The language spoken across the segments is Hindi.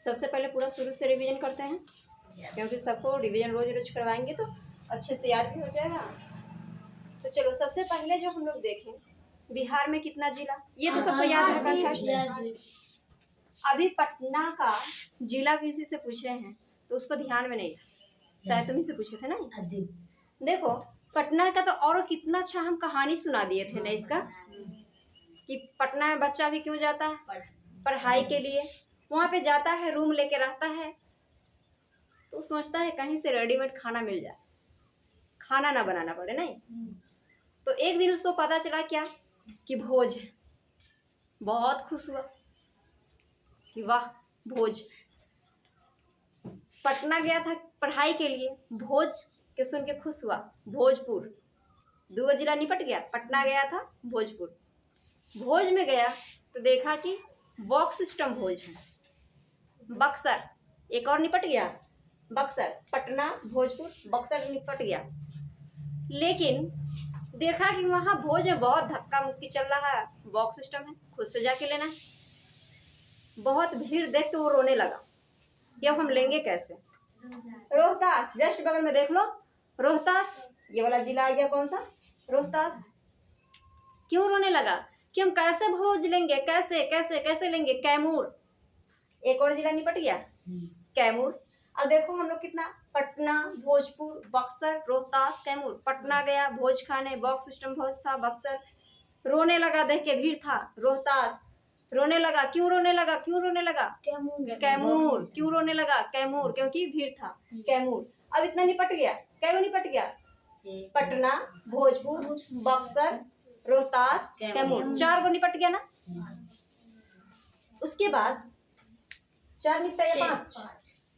सबसे पहले पूरा शुरू से रिवीजन करते हैं, क्योंकि सबको रिवीजन रोज रोज करवाएंगे तो अच्छे से याद भी हो जाएगा। तो चलो सबसे पहले जो हम लोग देखें, बिहार में कितना जिला, ये तो सबको याद है कंठस्थ। अभी पटना का जिला किसी से पूछे हैं तो उसको ध्यान में नहीं था, शायद तुम्ही से पूछे थे ना। देखो पटना का तो और कितना अच्छा हम कहानी सुना दिए थे ना इसका, कि पटना में बच्चा भी क्यों जाता है पढ़ाई के लिए, वहाँ पे जाता है रूम लेके रहता है तो सोचता है कहीं से रेडीमेड खाना मिल जाए, खाना ना बनाना पड़े नहीं। तो एक दिन उसको पता चला क्या कि भोज है, बहुत खुश हुआ कि वाह भोज। पटना गया था पढ़ाई के लिए, भोज के सुन के खुश हुआ, भोजपुर, 2 जिला निपट गया। पटना गया था भोजपुर, भोज में गया तो देखा कि बॉक्स सिस्टम भोज है। बक्सर एक और निपट गया, बक्सर, पटना, भोजपुर, बक्सर निपट गया। लेकिन देखा कि वहां भोज में बहुत धक्का मुक्की चल रहा है, बॉक्स सिस्टम है, खुद से जाके लेना है। बहुत भीड़ देख के वो रोने लगा कि अब हम लेंगे कैसे। रोहतास जस्ट बगल में देख लो, रोहतास ये वाला जिला आ गया, कौन सा, रोहतास। क्यों रोने लगा कि हम कैसे भोज लेंगे, कैसे कैसे कैसे लेंगे। कैमूर एक और जिला निपट गया, कैमूर। अब देखो हम लोग कितना, पटना, भोजपुर, बक्सर, रोहतास, कैमूर। पटना गया भोज खाने, बॉक्स सिस्टम भोज था, बक्सर। रोने लगा देख के, भीड़ था, रोहतास रोने लगा। क्यों रोने लगा, क्यों रोने लगा, कैमूर। क्यों रोने लगा, कैमूर, क्योंकि भीड़ था, कैमूर। अब इतना निपट गया, क्या निपट गया, पटना, भोजपुर, बक्सर, रोहतास, कैमूर, 4 गो निपट गया ना। उसके बाद 4 निपट गया,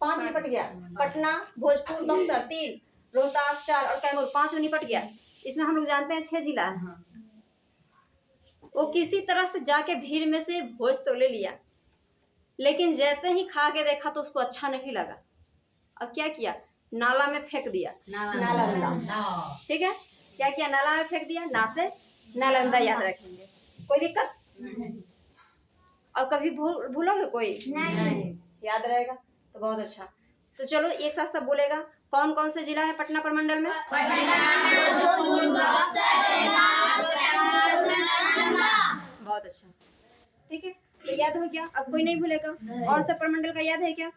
5 निपट गया, पटना, भोजपुर, बक्सर 3, रोहतास 4 और कैमूर 5 निपट गया। इसमें हम लोग जानते हैं 6 जिला है। वो किसी तरह से जाके भीड़ में से भोज तो ले लिया, लेकिन जैसे ही खा के देखा तो उसको अच्छा नहीं लगा। अब क्या किया, नाला में फेंक दिया, नालंदा। ठीक है, क्या किया, नाला में फेंक दिया, ना से नालंदा याद रखेंगे, कोई दिक्कत। और कभी भूलोगे कोई नहीं, याद रहेगा तो बहुत अच्छा। तो चलो एक साथ सब बोलेगा, कौन कौन से जिला है पटना प्रमंडल में, बहुत अच्छा। ठीक है, तो याद हो गया, अब कोई नहीं भूलेगा। और सब प्रमंडल का याद है क्या,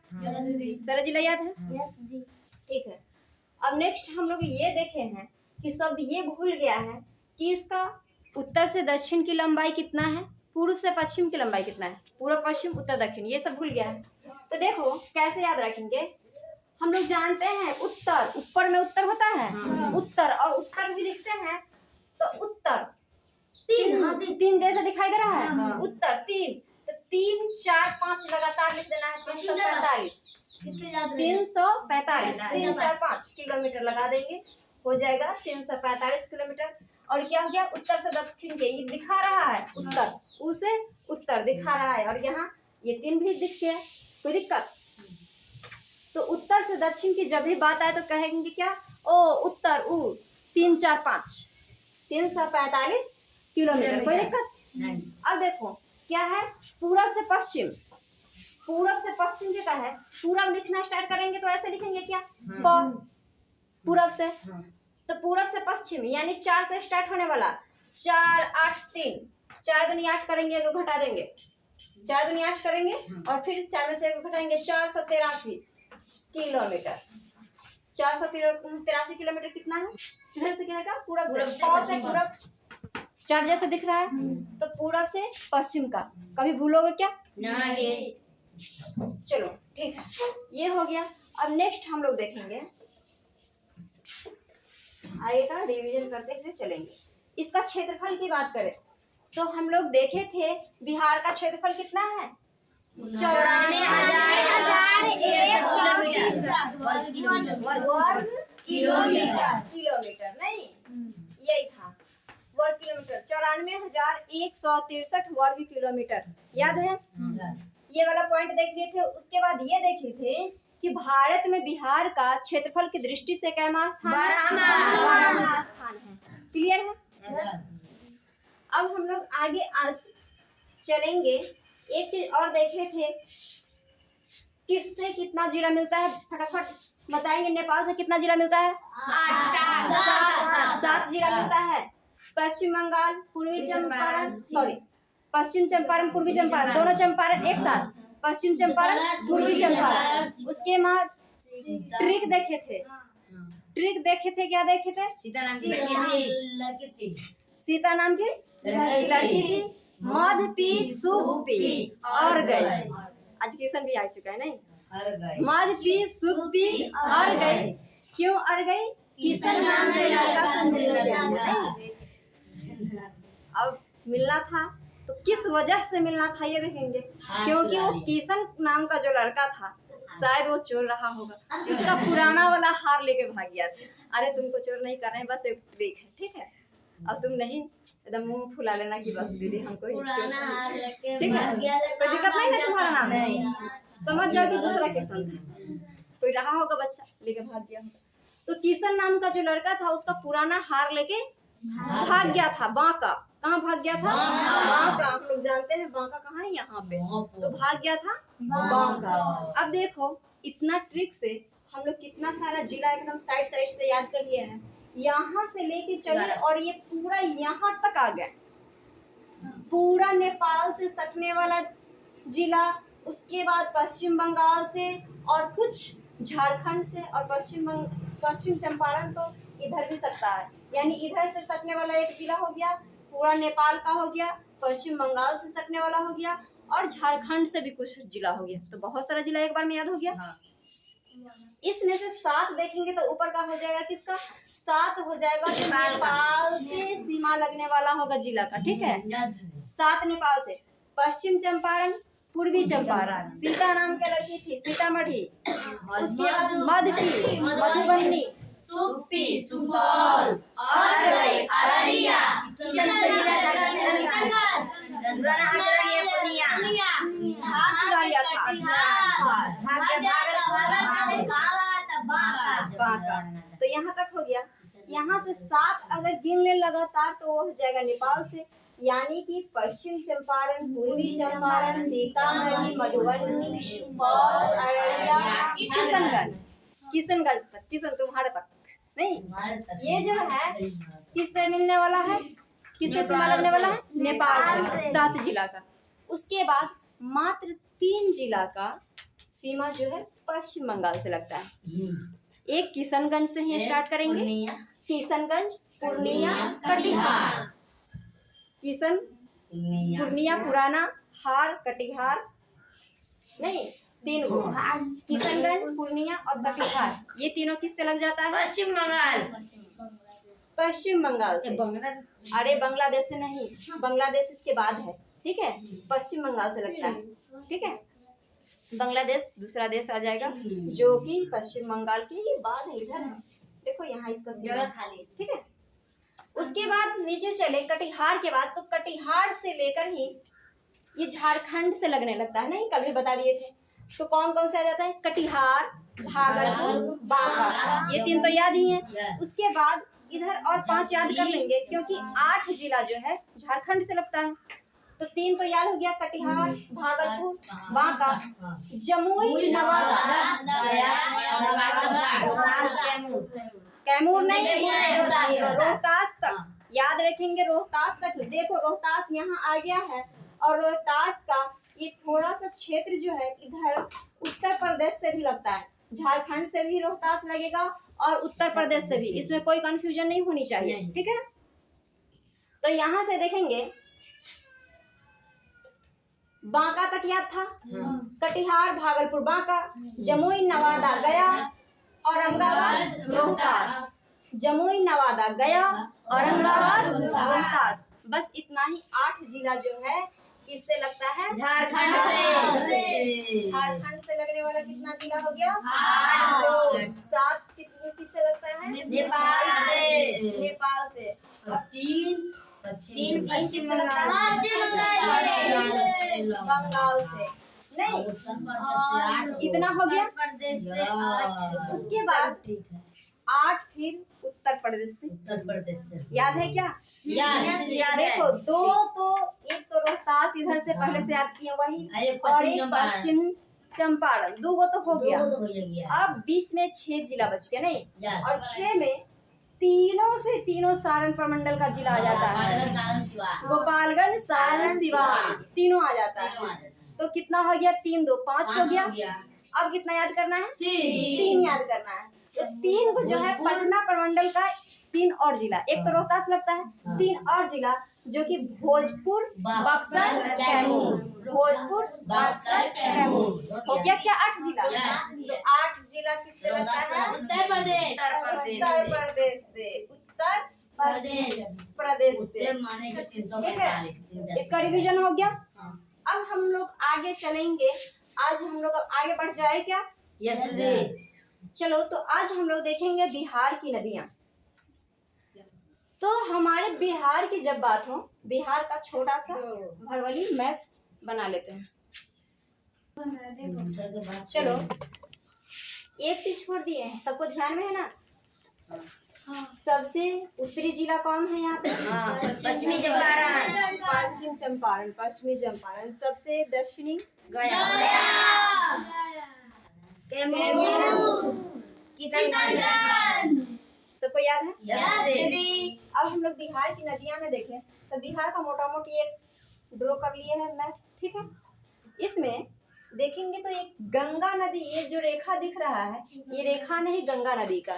सारा जिला याद है, ठीक है। अब नेक्स्ट हम लोग ये देखे हैं कि सब ये भूल गया है कि इसका उत्तर से दक्षिण की लंबाई कितना है, पूर्व से पश्चिम की लंबाई कितना है, पूर्व पश्चिम उत्तर दक्षिण, ये सब भूल गया है। तो देखो कैसे याद रखेंगे, हम लोग जानते हैं उत्तर, ऊपर में उत्तर होता है, उत्तर, और उत्तर भी लिखते हैं तो उत्तर 3 जैसा दिखाई दे रहा है, उत्तर 3, तो 3 4 5 लगातार लिख देना है, 345, 345, 3 4 5 किलोमीटर लगा देंगे, हो जाएगा 345 किलोमीटर। और क्या हो गया, उत्तर से दक्षिण के, ये दिखा रहा है उत्तर, उसे उत्तर दिखा रहा है, और यहाँ ये 3 भी दिख गया, कोई दिक्कत। तो उत्तर से दक्षिण की जब भी बात आए तो कहेंगे क्या, ओ उत्तर, 3 4 5 345 किलोमीटर, कोई दिक्कत। अब देखो क्या है, पूरब से पश्चिम, पूरब से पश्चिम क्या है, पूरब लिखना स्टार्ट करेंगे तो ऐसे लिखेंगे क्या, पूरब से, तो पूरब से पश्चिम यानी 4 से स्टार्ट होने वाला, 4 8 3, 4 दूनी 8 करेंगे, 1 घटा देंगे, 4 दूनी 8 करेंगे और फिर 4 में से 1 घटाएंगे, 483 किलोमीटर। 483 किलोमीटर कितना है, इधर से क्या है, पूरब से, पूरब 4 जैसे दिख रहा है, तो पूरब से पश्चिम का, कभी भूलोगे क्या, नहीं। चलो ठीक है, ये हो गया। अब नेक्स्ट हम लोग देखेंगे, आगे का रिवीजन करते हुए चलेंगे। इसका क्षेत्रफल की बात करें तो हम लोग देखे थे बिहार का क्षेत्रफल कितना है, 94,130 किलोमीटर, नहीं यही था, वर्ग किलोमीटर, 94,163 वर्ग किलोमीटर, याद है। ये वाला पॉइंट देख लिए थे। उसके बाद ये देखे थे कि भारत में बिहार का क्षेत्रफल की दृष्टि से क्या स्थान है, 12वां स्थान है, क्लियर है। अब हम लोग आगे आज चलेंगे, एक चीज और देखे थे किससे कितना जिला मिलता है फटाफट बताएंगे। नेपाल से कितना जिला मिलता है? 7 जिला मिलता है। पश्चिम बंगाल, पूर्वी चंपारण, पश्चिम चंपारण, पूर्वी चंपारण, दोनों चंपारण एक साथ, पश्चिम चंपारण, पूर्वी चंपारण। उसके बाद ट्रिक देखे थे, क्या देखे थे? सीता नाम की लड़की थी, लड़की थी, मध पी सूप पी और गई। आज किशन भी आ चुका है नहीं? मध पी सूप पी और गई। क्यों और गई? किशन नाम से लड़का से मिलने गया। अब मिलना था तो किस वजह से मिलना था ये देखेंगे। क्योंकि वो किशन नाम का जो लड़का था शायद वो चोर रहा होगा, उसका पुराना वाला हार लेके भाग गया था। अरे तुमको चोर नहीं कर रहे हैं, बस एक ट्रिक है, ठीक है? अब तुम नहीं एकदम मुंह फुला लेना कि बस दीदी हमको ठीक है, कोई दिक्कत नहीं ना, तुम्हारा नाम है, समझ जाओ कि दूसरा किशन था, कोई रहा होगा बच्चा लेके भाग गया होगा। तो किशन नाम का जो लड़का था उसका पुराना हार लेके भाग गया था। बांका, कहाँ भाग गया था? बांका। हम लोग जानते हैं बांका कहाँ है, यहाँ पे। तो भाग गया था बांका। अब देखो इतना ट्रिक से हम लोग कितना सारा जिला एकदम साइड से याद कर लिए हैं। यहाँ से लेके चले और ये पूरा यहाँ तक आ गया, पूरा नेपाल से सटने वाला जिला, उसके बाद पश्चिम बंगाल से और कुछ झारखंड से, और पश्चिम चंपारण तो इधर भी सकता है, यानी इधर से सटने वाला एक जिला हो गया, पूरा नेपाल का हो गया, पश्चिम बंगाल से सटने वाला हो गया और झारखंड से भी कुछ जिला हो गया। तो बहुत सारा जिला एक बार में याद हो गया। इसमें से 7 देखेंगे तो ऊपर का हो जाएगा किसका? 7 हो जाएगा नेपाल से सीमा लगने वाला होगा जिला का, ठीक है? 7 नेपाल से। पश्चिम चंपारण, पूर्वी चंपारण, सीता नाम की लड़की थी, सीतामढ़ी। उसके बाद मधुपी, मधुबनी, सुप्पी, सुपौल और अररिया, बांका। तो यहाँ तक हो गया। यहाँ से 7 अगर गिन ले लगातार तो वो हो जाएगा नेपाल से, यानी कि पश्चिम चंपारण, पूर्वी चंपारण, सीतामढ़ी, मधुबनी, सुपौल, अररिया, किशनगंज तक, तुम्हारे तक नहीं। ये जो है किससे मिलने वाला है? किससे सीमा लगने वाला है? नेपाल से, 7 जिला का। उसके बाद मात्र 3 जिला का सीमा जो है पश्चिम बंगाल से लगता है। एक किशनगंज से ही स्टार्ट करेंगे, किशनगंज, पूर्णिया, कटिहार। किशन, पूर्णिया, पुराना, हार, कटिहार, नहीं 3 गो, किशनगंज, पूर्णिया और कटिहार। ये तीनों किससे लग जाता है? पश्चिम बंगाल से। अरे बांग्लादेश से नहीं, बांग्लादेश इसके बाद है, ठीक है? पश्चिम बंगाल से लगता है, ठीक है? बांग्लादेश दूसरा देश आ जाएगा जो कि पश्चिम बंगाल के बाद है, इधर है, देखो यहाँ इसका जगह खाली, ठीक है? उसके बाद नीचे चले कटिहार के बाद, तो कटिहार से लेकर ही ये झारखंड से लगने लगता है, नहीं कल भी बता दिए थे। तो कौन कौन से आ जाता है? कटिहार, भागलपुर, बांका, ये 3 तो याद ही है। उसके बाद इधर और 5 याद कर लेंगे क्योंकि 8 जिला जो है झारखंड से लगता है। तो 3 तो याद हो गया, कटिहार, भागलपुर, बांका, जमुई, नवादा, कैमूर नहीं, रोहतास तक याद रखेंगे। रोहतास तक देखो, रोहतास यहाँ आ गया है और रोहतास का ये थोड़ा सा क्षेत्र जो है इधर उत्तर प्रदेश से भी लगता है, झारखंड से भी रोहतास लगेगा और उत्तर प्रदेश से भी, इसमें कोई कंफ्यूजन नहीं होनी चाहिए, ठीक है? तो यहाँ से देखेंगे बांका तक याद था, कटिहार, भागलपुर, बांका, जमुई, नवादा, गया, औरंगाबाद, रोहतास, जमुई, नवादा, गया, औरंगाबाद, रोहतास। बस इतना ही 8 जिला जो है किससे लगता है? झारखंड से। झारखंड से लगने वाला कितना जिला हो गया? 8। 7 किससे लगता है? नेपाल से। और 3 पश्चिम बंगाल से, नहीं इतना हो गया। उसके बाद 8 फिर उत्तर प्रदेश से। याद है क्या? देखो 2 तो, एक तो रोहतास इधर से पहले से याद किए वही, और एक पश्चिम चंपारण, 2 गो तो हो गया। दो हो गया। अब बीच में 6 जिला बच गया नहीं, Yes. और 6 में तीनों से तीनों सारण प्रमंडल का जिला आ जाता है। गोपालगंज, सारण, सिवान। गोपालगंज, सारण, सिवान तीनों आ जाता तीनों आ है। जाता है। तो कितना हो गया? 3 2 5 हो पाँच गया। हो गया। अब कितना याद करना है? 3 3 याद करना है। तो 3 को जो है भोजपुर। पटना प्रमंडल का 3 और जिला, एक तो रोहतास लगता है, 3 और जिला जो कि भोजपुर, बक्सर, कैमूर। भोजपुर, बक्सर, कैमूर हो गया क्या? 8 जिला। Yes. तो 8 जिला किससे लगता है? उत्तर प्रदेश। उत्तर प्रदेश से। उत्तर प्रदेश से। मानेगा ठीक 345। है, इसका रिवीजन हो गया। हाँ। अब हम लोग आगे चलेंगे। आज हम लोग अब आगे बढ़ जाए क्या? यस दीदी। चलो, तो आज हम लोग देखेंगे बिहार की नदियां। तो हमारे बिहार की जब बात हो, बिहार का छोटा सा भरवली मैप बना लेते हैं। चलो, एक चीज छोड़ दिए हैं, सबको ध्यान में है ना? सबसे उत्तरी जिला कौन है यहाँ पे? पश्चिमी चंपारण। पश्चिम चंपारण, पश्चिमी चंपारण। सबसे दक्षिणी गया। कैमूर। किशनगंज। सबको याद है? Yes. यदि अब हम लोग बिहार की नदियां में देखें तो बिहार का मोटा मोटी एक ड्रॉ कर लिए है मैप, ठीक है। इसमें देखेंगे तो एक गंगा नदी, ये जो रेखा दिख रहा है ये रेखा नहीं गंगा नदी का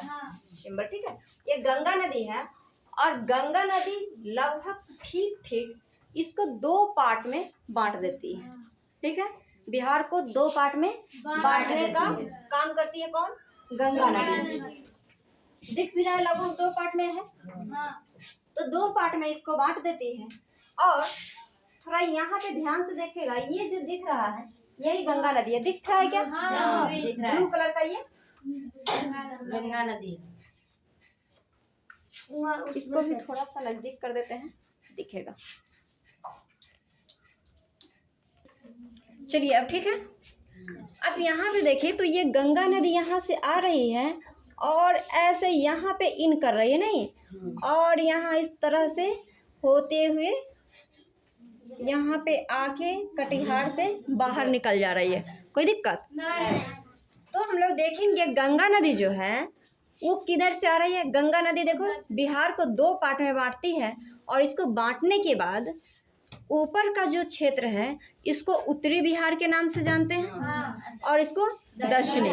सिंबल, ठीक है। ये गंगा नदी है और गंगा नदी लगभग ठीक इसको 2 पार्ट में बांट देती है, ठीक है। बिहार को 2 पार्ट में बांटने का काम करती है कौन? गंगा नदी। दिख भी रहा है लगभग 2 पार्ट में है। तो 2 पार्ट में इसको बांट देती है। और थोड़ा यहाँ पे ध्यान से देखेगा, ये जो दिख रहा है यही गंगा नदी है। दिख रहा है क्या? दिख रहा है। ब्लू कलर का ये गंगा नदी। इसको भी थोड़ा सा नजदीक कर देते हैं, दिखेगा। चलिए अब ठीक है। अब यहाँ पे देखिए तो ये गंगा नदी यहाँ से आ रही है और ऐसे यहाँ पे इन कर रही है नहीं, और यहाँ इस तरह से होते हुए यहाँ पे आके कटिहार से बाहर निकल जा रही है। कोई दिक्कत? तो हम लोग देखेंगे गंगा नदी जो है वो किधर से आ रही है। गंगा नदी देखो बिहार को 2 पार्ट में बांटती है और इसको बांटने के बाद ऊपर का जो क्षेत्र है इसको उत्तरी बिहार के नाम से जानते हैं और इसको दक्षिणी,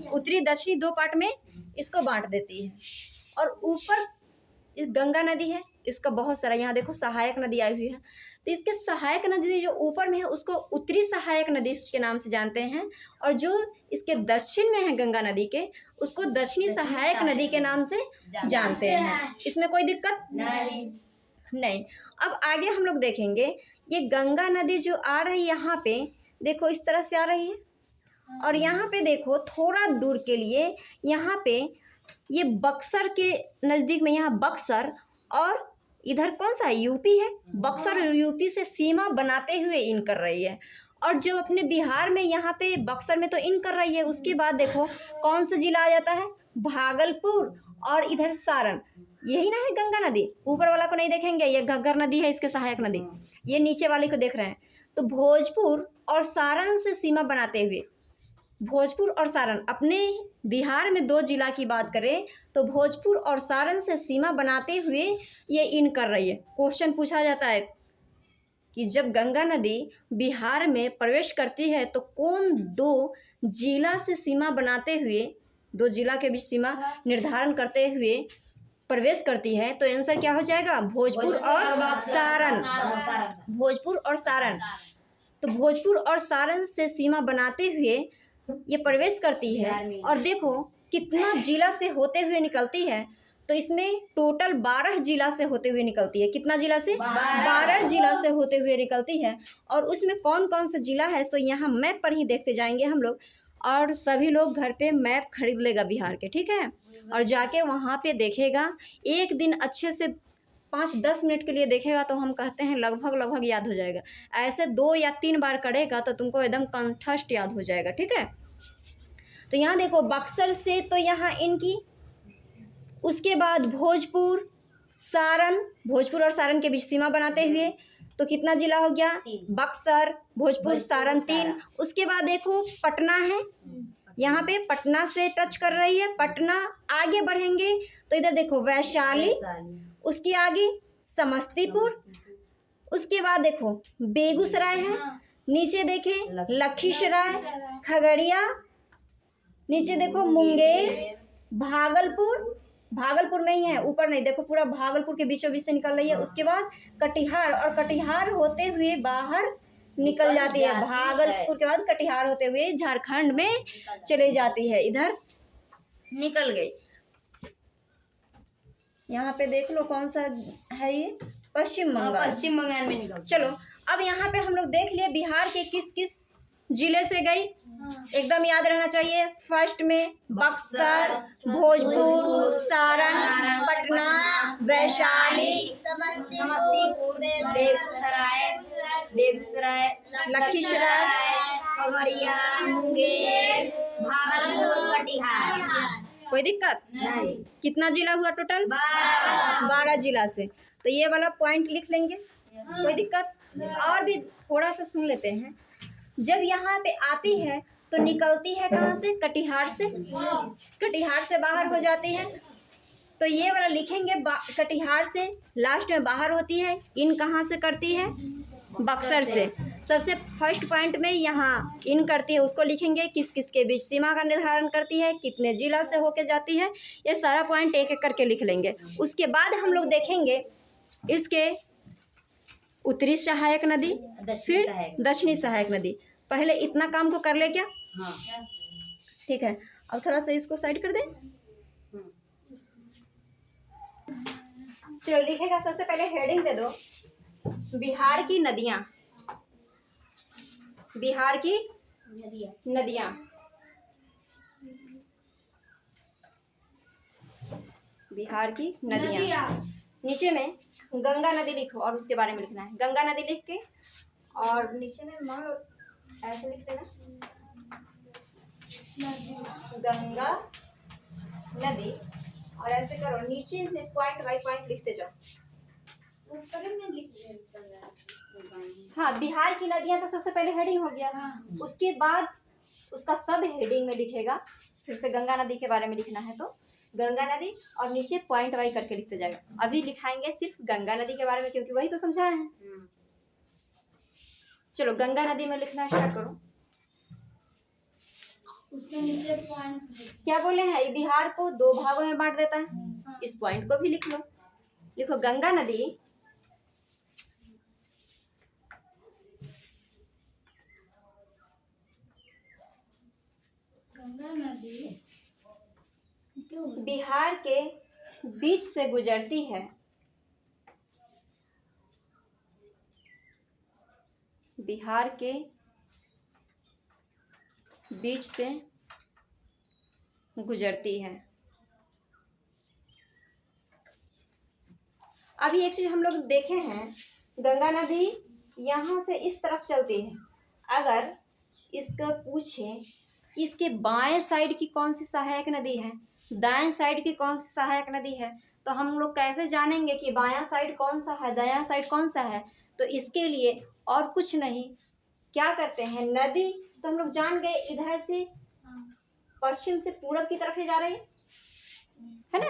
उत्तरी दक्षिणी 2 पार्ट में इसको बांट देती है। और ऊपर इस गंगा नदी है, इसका बहुत सारा यहाँ देखो सहायक नदी आई हुई है, तो इसके सहायक नदी जो ऊपर में है उसको उत्तरी सहायक नदी के नाम से जानते हैं, और जो इसके दक्षिण में है गंगा नदी के उसको दक्षिणी सहायक नदी के नाम से जानते हैं। इसमें कोई दिक्कत नहीं। अब आगे हम लोग देखेंगे ये गंगा नदी जो आ रही है यहाँ पे देखो इस तरह से आ रही है, और यहाँ पे देखो थोड़ा दूर के लिए यहाँ पे ये बक्सर के नज़दीक में यहाँ बक्सर, और इधर कौन सा यूपी है, बक्सर और यूपी से सीमा बनाते हुए इन कर रही है। और जो अपने बिहार में यहाँ पे बक्सर में तो इन कर रही है, उसके बाद देखो कौन सा जिला आ जाता है? भागलपुर, और इधर सारण। यही ना है गंगा नदी। ऊपर वाला को नहीं देखेंगे, ये घग्गर नदी है इसके सहायक नदी, ये नीचे वाले को देख रहे हैं। तो भोजपुर और सारण से सीमा बनाते हुए, भोजपुर और सारण अपने बिहार में 2 जिला की बात करें तो भोजपुर और सारण से सीमा बनाते हुए ये इन कर रही है। क्वेश्चन पूछा जाता है कि जब गंगा नदी बिहार में प्रवेश करती है तो कौन 2 जिला से सीमा बनाते हुए, 2 जिला के बीच सीमा निर्धारण करते हुए प्रवेश करती है? तो आंसर क्या हो जाएगा? भोजपुर और सारण। भोजपुर और सारण। तो भोजपुर और सारण से सीमा बनाते हुए ये प्रवेश करती है, और देखो कितना जिला से होते हुए निकलती है। तो इसमें टोटल 12 जिला से होते हुए निकलती है। कितना जिला से? 12 जिला से होते हुए निकलती है। और उसमें कौन कौन सा जिला है सो यहाँ मैप पर ही देखते जाएंगे हम लोग, और सभी लोग घर पे मैप खरीद लेगा बिहार के, ठीक है, और जाके वहाँ पे देखेगा। एक दिन अच्छे से 5-10 मिनट के लिए देखेगा तो हम कहते हैं लगभग याद हो जाएगा। ऐसे 2 या 3 बार करेगा तो तुमको एकदम कंठस्थ याद हो जाएगा, ठीक है। तो यहाँ देखो बक्सर से तो यहाँ इनकी, उसके बाद भोजपुर, सारण, भोजपुर और सारण के बीच सीमा बनाते हुए तो कितना जिला हो गया? 3। बक्सर, भोजपुर, भोजपुर, सारण 3। सारण। उसके बाद देखो पटना है, यहाँ पे पटना से टच कर रही है। पटना आगे बढ़ेंगे तो इधर देखो वैशाली, उसके आगे समस्तीपुर, उसके बाद देखो बेगूसराय है, नीचे देखें लखीसराय, खगड़िया, नीचे देखो मुंगेर, भागलपुर, भागलपुर में ही है, ऊपर नहीं, देखो पूरा भागलपुर के बीचों बीच से निकल रही है। उसके बाद कटिहार, और कटिहार होते हुए बाहर निकल जाती है। भागलपुर के बाद कटिहार होते हुए झारखंड में चले जाती है, इधर निकल गई। यहाँ पे देख लो कौन सा है ये? पश्चिम बंगाल। पश्चिम बंगाल में निकल। चलो अब यहाँ पे हम लोग देख लिए बिहार के किस किस जिले से गई, एकदम याद रहना चाहिए। फर्स्ट में बक्सर, भोजपुर, सारण, पटना, वैशाली, समस्तीपुर, बेगूसराय, लखीसराय, खगड़िया, मुंगेर, भागलपुर, कटिहार। कोई दिक्कत? नहीं। कितना जिला हुआ टोटल? 12 जिला से। तो ये वाला पॉइंट लिख लेंगे, कोई दिक्कत? और भी थोड़ा सा सुन लेते हैं। जब यहाँ पे आती है तो निकलती है कहाँ से? कटिहार से। कटिहार से बाहर हो जाती है, तो ये वाला लिखेंगे कटिहार से लास्ट में बाहर होती है। इन कहाँ से करती है? बक्सर से। सबसे फर्स्ट पॉइंट में यहाँ इन करती है, उसको लिखेंगे किस किस के बीच सीमा का निर्धारण करती है, कितने जिला से होके जाती है, ये सारा पॉइंट एक एक करके लिख लेंगे। उसके बाद हम लोग देखेंगे इसके उत्तरी सहायक नदी, फिर दक्षिणी सहायक नदी। पहले इतना काम को कर ले क्या? हाँ। ठीक है, अब थोड़ा सा इसको साइड कर दें। चलो लिखेगा, सबसे पहले हेडिंग दे दो, बिहार की नदियां। बिहार की नदियां। बिहार की नदियां। नीचे में गंगा नदी लिखो और उसके बारे में लिखना है। गंगा नदी लिख के और नीचे में मान लो ऐसे लिख देना, गंगा नदी, और ऐसे करो नीचे से पॉइंट बाय पॉइंट लिखते जाओ। हाँ, बिहार की नदियां तो सबसे पहले हेडिंग हो गया। उसके बाद उसका सब हेडिंग में लिखेगा। फिर से गंगा नदी के बारे में लिखना है तो गंगा नदी, और नीचे पॉइंट वाइज करके लिखते जाएगा। अभी लिखाएंगे सिर्फ गंगा नदी के बारे में, क्योंकि वही तो समझाया है। चलो गंगा नदी में लिखना स्टार्ट करो। उसके नीचे पॉइंट क्या बोले हैं? बिहार को 2 भागों में बांट देता है। इस पॉइंट को भी लिख लो। लिखो गंगा नदी बिहार के बीच से गुजरती है। बिहार के बीच से गुजरती है। अभी एक चीज हम लोग देखे हैं, गंगा नदी यहाँ से इस तरफ चलती है। अगर इसको पूछे इसके बाएं साइड की कौन सी सहायक नदी है, दाएं साइड की कौन सी सहायक नदी है, तो हम लोग कैसे जानेंगे कि बायां साइड कौन सा है, दायां साइड कौन सा है? तो इसके लिए और कुछ नहीं, क्या करते हैं, नदी तो हम लोग जान गए इधर से पश्चिम से पूरब की तरफ ही जा रही है ना।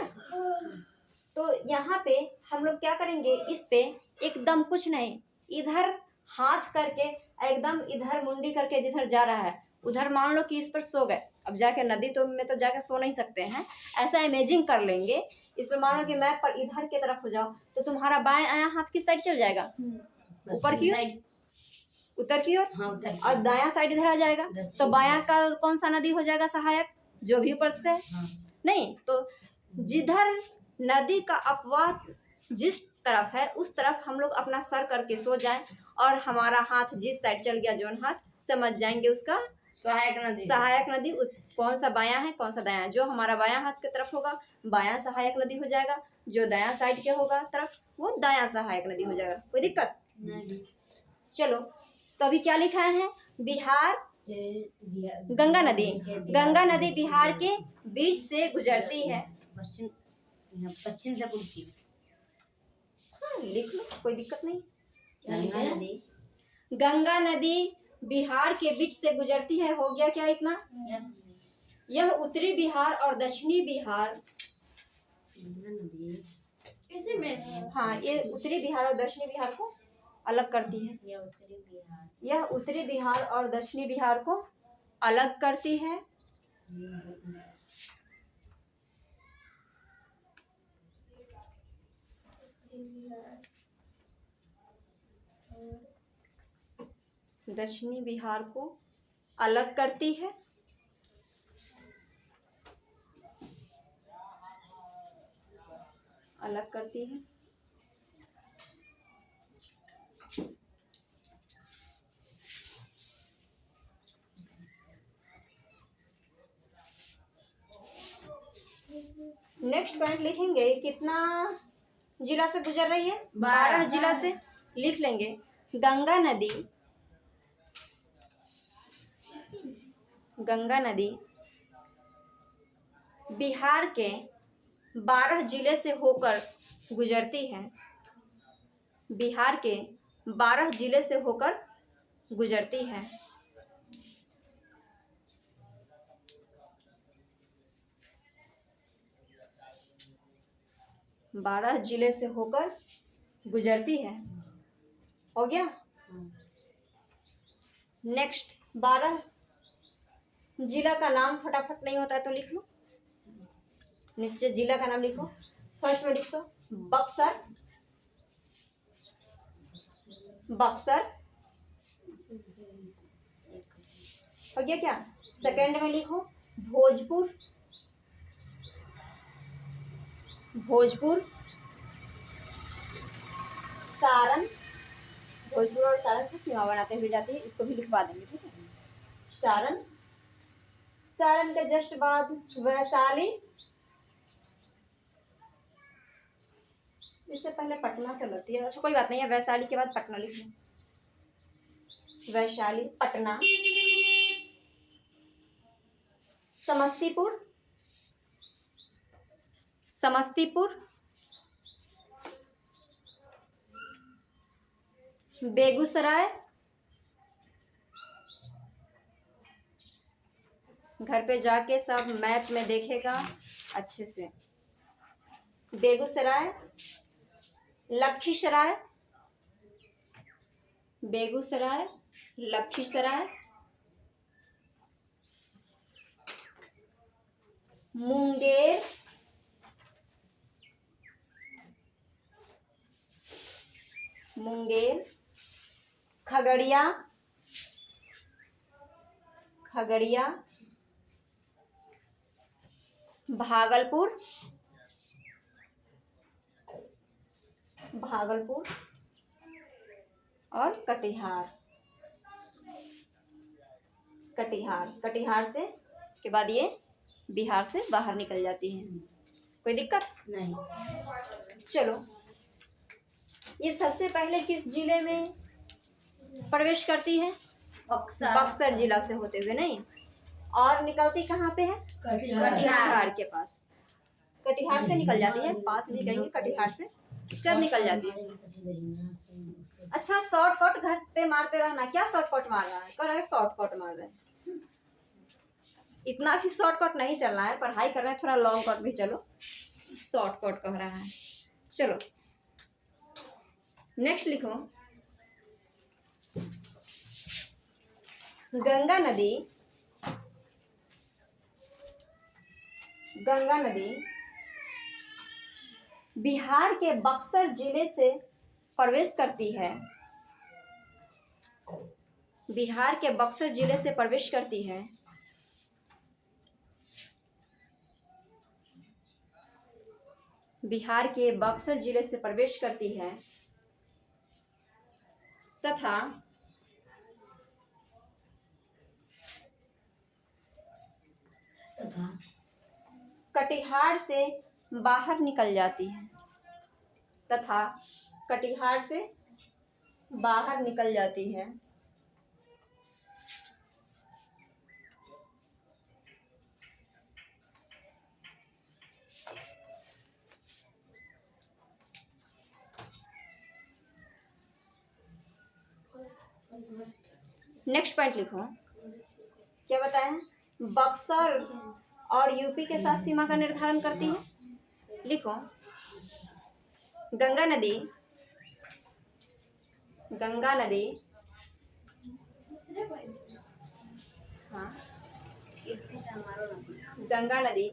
तो यहाँ पे हम लोग क्या करेंगे, इस पे एकदम कुछ नहीं, इधर हाथ करके एकदम इधर मुंडी करके जिधर जा रहा है उधर मान लो कि इस पर सो गए। अब जाके नदी तो में तो जाके सो नहीं सकते हैं, ऐसा इमेजिन कर लेंगे। इस पर मान लो कि मैं पर इधर की तरफ हो जाओ तो तुम्हारा बाएं हाथ किस साइड चल जाएगा? ऊपर की ओर, उत्तर की ओर। हाँ, और दायां साइड इधर आ जाएगा। तो बायां का कौन सा नदी हो जाएगा सहायक? जो भी ऊपर से नहीं, तो जिधर नदी का अपवाह जिस तरफ है उस तरफ हम लोग अपना सर करके सो जाए, और हमारा हाथ जिस साइड चल गया जोन हाथ, समझ जाएंगे उसका सहायक नदी कौन सा बायां है कौन सा दायां है। जो हमारा बायां हाथ की तरफ होगा बायां सहायक नदी हो जाएगा, जो दायां साइड के होगा तरफ वो दायां सहायक नदी हो जाएगा। कोई दिक्कत नहीं। चलो तो अभी क्या लिखा है? बिहार गंगा नदी। गंगा नदी बिहार के बीच से गुजरती है। पश्चिम से पूर्व की। हाँ लिख लो, कोई दिक्कत नहीं। गंगा नदी गंगा नदी बिहार के बीच से गुजरती है। हो गया क्या इतना? यह उत्तरी बिहार और दक्षिणी बिहार, हाँ, ये उत्तरी बिहार और दक्षिणी बिहार को अलग करती है। यह उत्तरी बिहार और दक्षिणी बिहार को अलग करती है। दक्षिणी बिहार को अलग करती है। अलग करती है। नेक्स्ट पॉइंट लिखेंगे, कितना जिला से गुजर रही है? 12 जिला से। लिख लेंगे, गंगा नदी, गंगा नदी बिहार के 12 जिले से होकर गुजरती है। बिहार के 12 जिले से होकर गुजरती है। बारह जिले से होकर गुजरती है। हो गया? नेक्स्ट, 12 जिला का नाम फटाफट नहीं होता है तो लिख लो, नीचे जिला का नाम लिखो। फर्स्ट में लिखो बक्सर, बक्सर। हो गया क्या? सेकंड में लिखो भोजपुर, भोजपुर। सारण, भोजपुर और सारण से सीमा बनाते हुए जाती है, इसको भी लिखवा देंगे, ठीक है? सारण, सारण के जस्ट बाद वैशाली, इससे पहले पटना से लगती है, अच्छा कोई बात नहीं है, वैशाली के बाद पटना लिख लो। वैशाली, पटना। समस्तीपुर, समस्तीपुर। बेगूसराय, घर पे जाके सब मैप में देखेगा अच्छे से। बेगूसराय, लखीसराय, बेगूसराय, लखीसराय। मुंगेर, मुंगेर। खगड़िया, खगड़िया। भागलपुर, भागलपुर। और कटिहार, कटिहार। कटिहार से के बाद ये बिहार से बाहर निकल जाती हैं। कोई दिक्कत नहीं। चलो, ये सबसे पहले किस जिले में प्रवेश करती है? बक्सर, बक्सर जिला से होते हुए, नहीं, और निकलती कहाँ पे है? कटिहार के पास। कटिहार से निकल जाती है, पास भी कहेंगे, कटिहार से कब निकल जाती है? अच्छा, शॉर्टकट घर पे मारते रहना। क्या शॉर्टकट मार रहा है? कर रहा है शॉर्टकट मार रहा है। इतना भी शॉर्टकट नहीं चलना है, पढ़ाई कर रहे हैं, थोड़ा लॉन्ग कट भी चलो। शॉर्टकट कह रहा है। चलो नेक्स्ट लिखो, गंगा नदी, गंगा नदी बिहार के बक्सर जिले से प्रवेश करती है। बिहार के बक्सर जिले से प्रवेश करती है। बिहार के बक्सर जिले से प्रवेश करती है तथा कटिहार से बाहर निकल जाती है। तथा कटिहार से बाहर निकल जाती है। नेक्स्ट पॉइंट लिखो, क्या बताया? बक्सर और यूपी के साथ सीमा का निर्धारण करती है। लिखो, गंगा नदी हाँ, गंगा नदी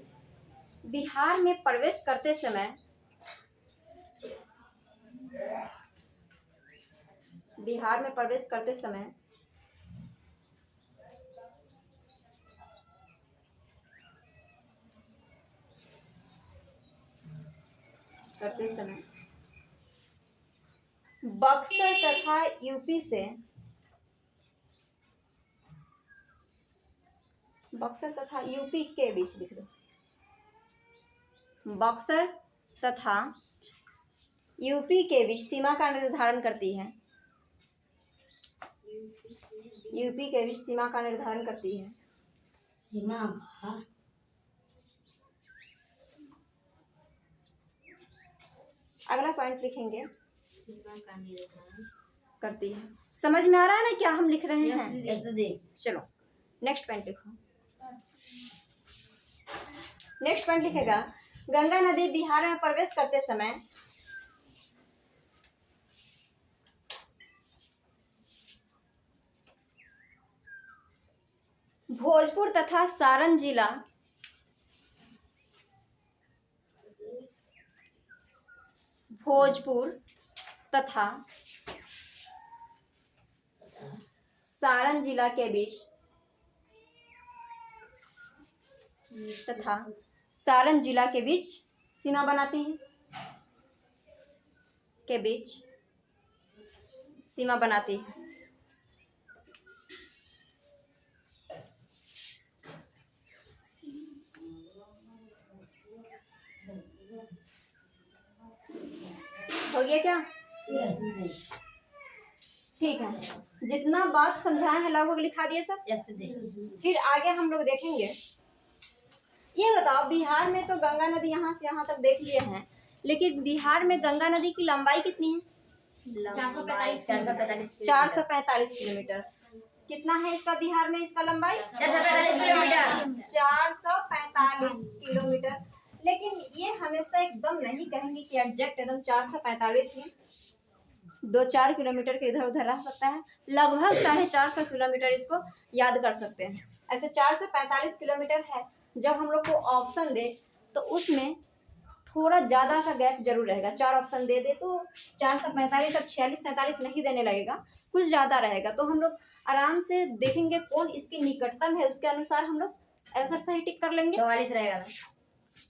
बिहार में प्रवेश करते समय बक्सर तथा यूपी से बक्सर तथा यूपी के बीच, लिख दो, बक्सर तथा यूपी के बीच सीमा का निर्धारण करती है। यूपी के बीच सीमा का निर्धारण करती है। सीमा का अगला पॉइंट लिखेंगे, सीमा का निर्धारण करती है। समझ में आ रहा है ना क्या हम लिख रहे हैं? यस दीदी। चलो नेक्स्ट पॉइंट लिखो। नेक्स्ट पॉइंट लिखेगा, गंगा नदी बिहार में प्रवेश करते समय भोजपुर तथा सारण जिला के बीच सीमा बनाती है। हो गया क्या? यस ठीक है, जितना बात समझाया है लगभग लिखा दिए सब। यस दीदी। फिर आगे हम लोग देखेंगे। ये बताओ, बिहार में तो गंगा नदी यहाँ से यहाँ तक देख लिए हैं, लेकिन बिहार में गंगा नदी की लंबाई कितनी है? 445 किलोमीटर। कितना है इसका बिहार में इसका लंबाई? 445 किलोमीटर। 445 किलोमीटर। लेकिन ये हमेशा एकदम नहीं कहेंगे कि एग्जैक्ट एकदम 445 ही, 2-4 किलोमीटर के इधर उधर रह सकता है। लगभग 450 किलोमीटर इसको याद कर सकते हैं। ऐसे 445 किलोमीटर है। जब हम लोग को ऑप्शन दे तो उसमें थोड़ा ज़्यादा का गैप जरूर रहेगा। 4 ऑप्शन दे तो 445 और 46-47 नहीं देने लगेगा, कुछ ज़्यादा रहेगा। तो हम लोग आराम से देखेंगे कौन इसकी निकटतम है, उसके अनुसार हम लोग आंसर सही टिक कर लेंगे। 44 रहेगा।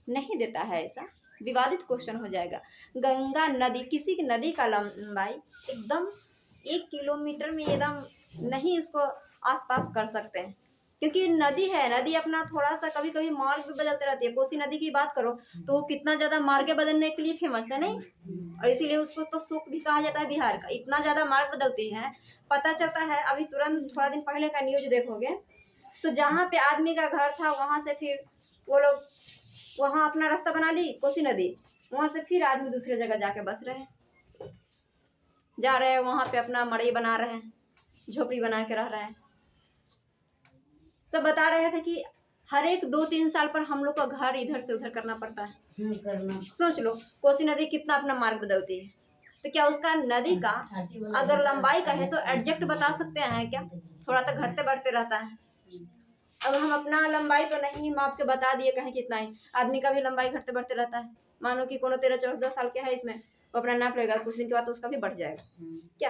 नहीं देता है ऐसा, विवादित क्वेश्चन हो जाएगा। गंगा नदी, किसी की नदी का लंबाई एकदम 1 किलोमीटर में एकदम नहीं उसको आसपास कर सकते हैं, क्योंकि नदी है। नदी अपना थोड़ा सा कभी कभी मार्ग भी बदलते रहती है। कोसी नदी की बात करो तो वो कितना ज़्यादा मार्ग बदलने के लिए फेमस है, नहीं? और इसीलिए उसको तो सुख भी कहा जाता है बिहार का। इतना ज़्यादा मार्ग बदलती है, पता चलता है। अभी तुरंत थोड़ा दिन पहले का न्यूज देखोगे तो जहाँ पे आदमी का घर था वहाँ से फिर वो लोग वहाँ अपना रास्ता बना ली, कोसी नदी, वहाँ से फिर आदमी दूसरे जगह जाके बस रहे, जा रहे हैं वहाँ पे अपना मड़ई बना रहे हैं, झोपड़ी बना के रह रहे हैं। सब बता रहे थे कि हर एक 2-3 साल पर हम लोग का घर इधर से उधर करना पड़ता है। सोच लो कोसी नदी कितना अपना मार्ग बदलती है, तो क्या उसका नदी का अगर लंबाई का है तो एग्जैक्ट बता सकते हैं क्या? थोड़ा तो घटते बढ़ते रहता है। अब हम अपना लंबाई तो नहीं माप के बता दिए कहें कितना है, आदमी का भी लंबाई घटते बढ़ते रहता है। मानो कि कोनो 13-14 साल के है, इसमें वो अपना नाप लेगा, कुछ दिन के बाद तो उसका भी बढ़ जाएगा क्या?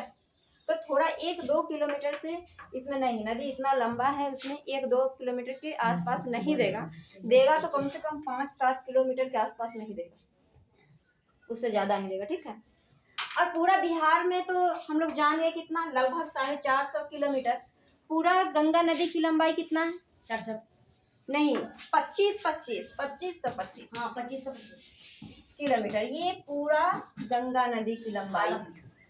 तो थोड़ा 1-2 किलोमीटर से इसमें नहीं, नदी इतना लंबा है उसमें 1-2 किलोमीटर के आसपास नहीं देगा तो कम से कम 5-7 किलोमीटर के आसपास नहीं देगा, उससे ज्यादा नहीं देगा। ठीक है, और पूरा बिहार में तो हम लोग जान गए कितना, लगभग 450 किलोमीटर। पूरा गंगा नदी की लंबाई कितना है? 400 नहीं, 2525 हाँ 2525 किलोमीटर। ये पूरा गंगा नदी की लंबाई।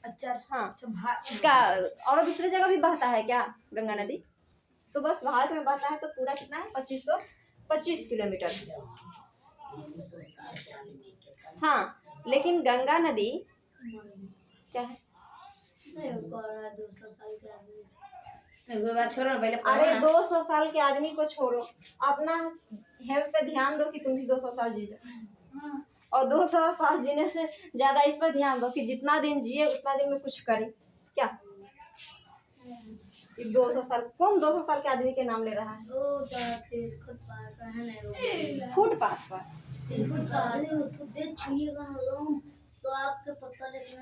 अच्छा हाँ, अच्छा। और दूसरी जगह भी बहता है क्या गंगा नदी? तो बस भारत में बहता है तो पूरा कितना है? 2525 किलोमीटर। हाँ, लेकिन गंगा नदी क्या है? एक बार छोड़ो पहले अरे 200 साल के आदमी को छोड़ो, अपना हेल्थ पे ध्यान दो कि तुम भी 200 साल जी जाओ, और 200 साल जीने से ज्यादा इस पर ध्यान दो कि जितना दिन जिए उतना दिन में कुछ करे। क्या 200 साल, कौन 200 साल के आदमी के नाम ले रहा है? फुटपाथ पर उसको देख छुइएगा ना, सांप के पत्ता लेके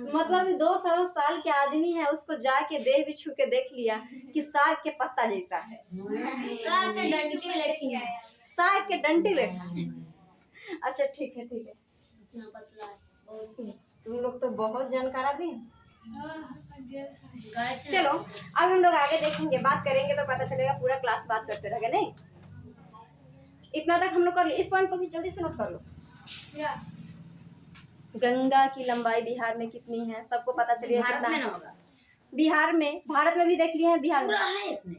मतलब 200 साल के आदमी है, उसको जाके देह भी छू के देख लिया कि साग के पत्ता जैसा है, साग के डंडे लेके आया, साग के डंटी लेखा। अच्छा ठीक है ठीक है, इतना पतला है। तुम लोग तो बहुत जानकार भी हैं। गाय चलो अब हम लोग आगे देखेंगे, बात करेंगे तो पता चलेगा, पूरा क्लास बात करते रहेंगे। नहीं, इतना तक हम लोग कर लो, इस पॉइंट को भी जल्दी से नोट कर लो। गंगा की लंबाई बिहार में कितनी है, सबको पता चलिए भारत कितना में है। ना होगा, बिहार में, भारत में भी देख लिए हैं, बिहार में पूरा है इसमें।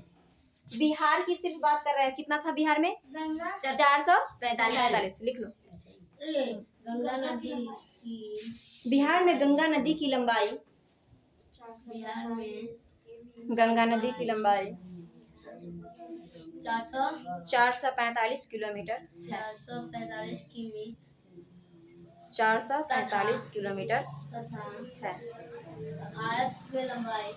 बिहार की सिर्फ बात कर रहे हैं, कितना था बिहार में? 445। लिख लो। गंगा नदी की, बिहार में गंगा नदी की लंबाई, बिहार में गंगा नदी की लंबाई 445 किलोमीटर, 445 किमी 445 किलोमीटर तथा है। भारत में लंबाई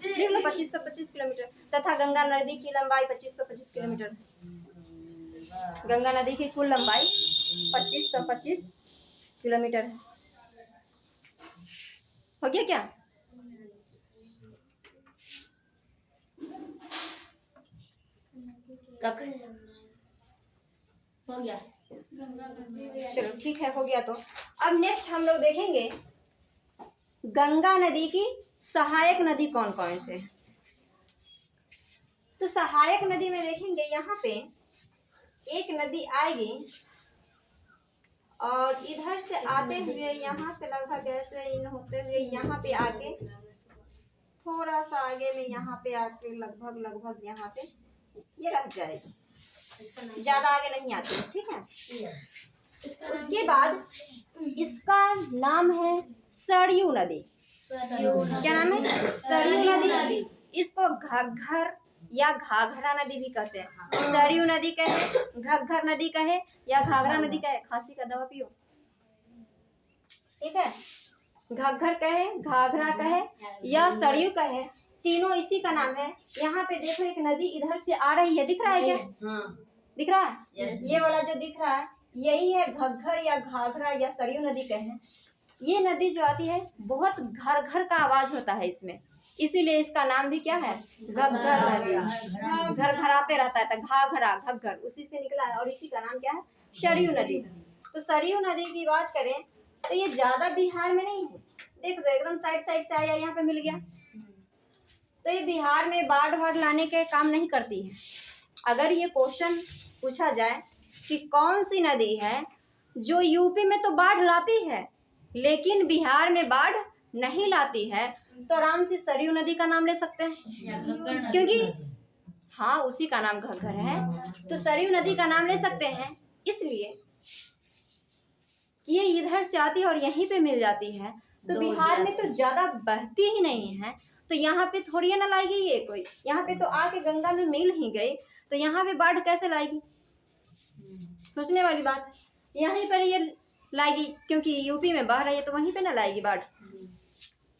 लिख लो 2525 किलोमीटर, तथा गंगा नदी की लंबाई 2525 किलोमीटर। गंगा नदी की कुल लंबाई 2525 किलोमीटर है। हो गया क्या? तक हो गया। चलो ठीक है, हो गया। तो अब नेक्स्ट हम लोग देखेंगे गंगा नदी की सहायक नदी कौन कौन से। तो सहायक नदी में देखेंगे, यहाँ पे एक नदी आएगी और इधर से आते हुए यहाँ से लगभग ऐसे इन होते हुए यहाँ पे आके थोड़ा सा आगे में यहाँ पे आके लगभग यहाँ पे ये रह जाएगी, ज्यादा आगे नहीं आती है। ठीक है, उसके बाद इसका नाम है सरयू नदी। क्या नाम है? सरयू नदी। इसको घग्घर या घाघरा नदी भी कहते हैं। सरयू नदी कहे, घग्घर नदी कहे या घाघरा नदी कहे। खांसी का दवा पियो, ठीक है। घग्घर कहे, घाघरा कहे या सरयू कहे, तीनों इसी का नाम है। यहाँ पे देखो एक नदी इधर से आ रही है, दिख रहा है क्या? दिख रहा है? ये वाला जो दिख रहा है यही है घग्घर या घाघरा या सरयू नदी कहे। ये नदी जो आती है बहुत घर घर का आवाज होता है इसमें, इसीलिए इसका नाम भी क्या है? घग्घर नदी। घर घर आते रहता है, तो घाघरा घग्घर उसी से निकला है और इसी का नाम क्या है? सरयू नदी। तो सरयू नदी की बात करें तो ये ज्यादा बिहार में नहीं है, देख दो एकदम साइड साइड से आया, यहाँ पे मिल गया। तो ये बिहार में बाढ़ वाढ़ लाने के काम नहीं करती है। अगर ये क्वेश्चन पूछा जाए कि कौन सी नदी है जो यूपी में तो बाढ़ लाती है लेकिन बिहार में बाढ़ नहीं लाती है, तो आराम से सरयू नदी का नाम ले सकते हैं, क्योंकि हाँ उसी का नाम घग्घर है, तो सरयू नदी का नाम ले सकते हैं। इसलिए ये इधर से आती है और यहीं पे मिल जाती है, तो बिहार में तो ज्यादा बहती ही नहीं है, तो यहाँ पे थोड़ी ना लाएगी ये कोई। यहाँ पे तो आके गंगा में मिल ही गई, तो यहाँ पे बाढ़ कैसे लाएगी? सोचने वाली बात है। यहीं पर ये लाएगी क्योंकि यूपी में बह रही है, तो वहीं पे ना लाएगी बाढ़।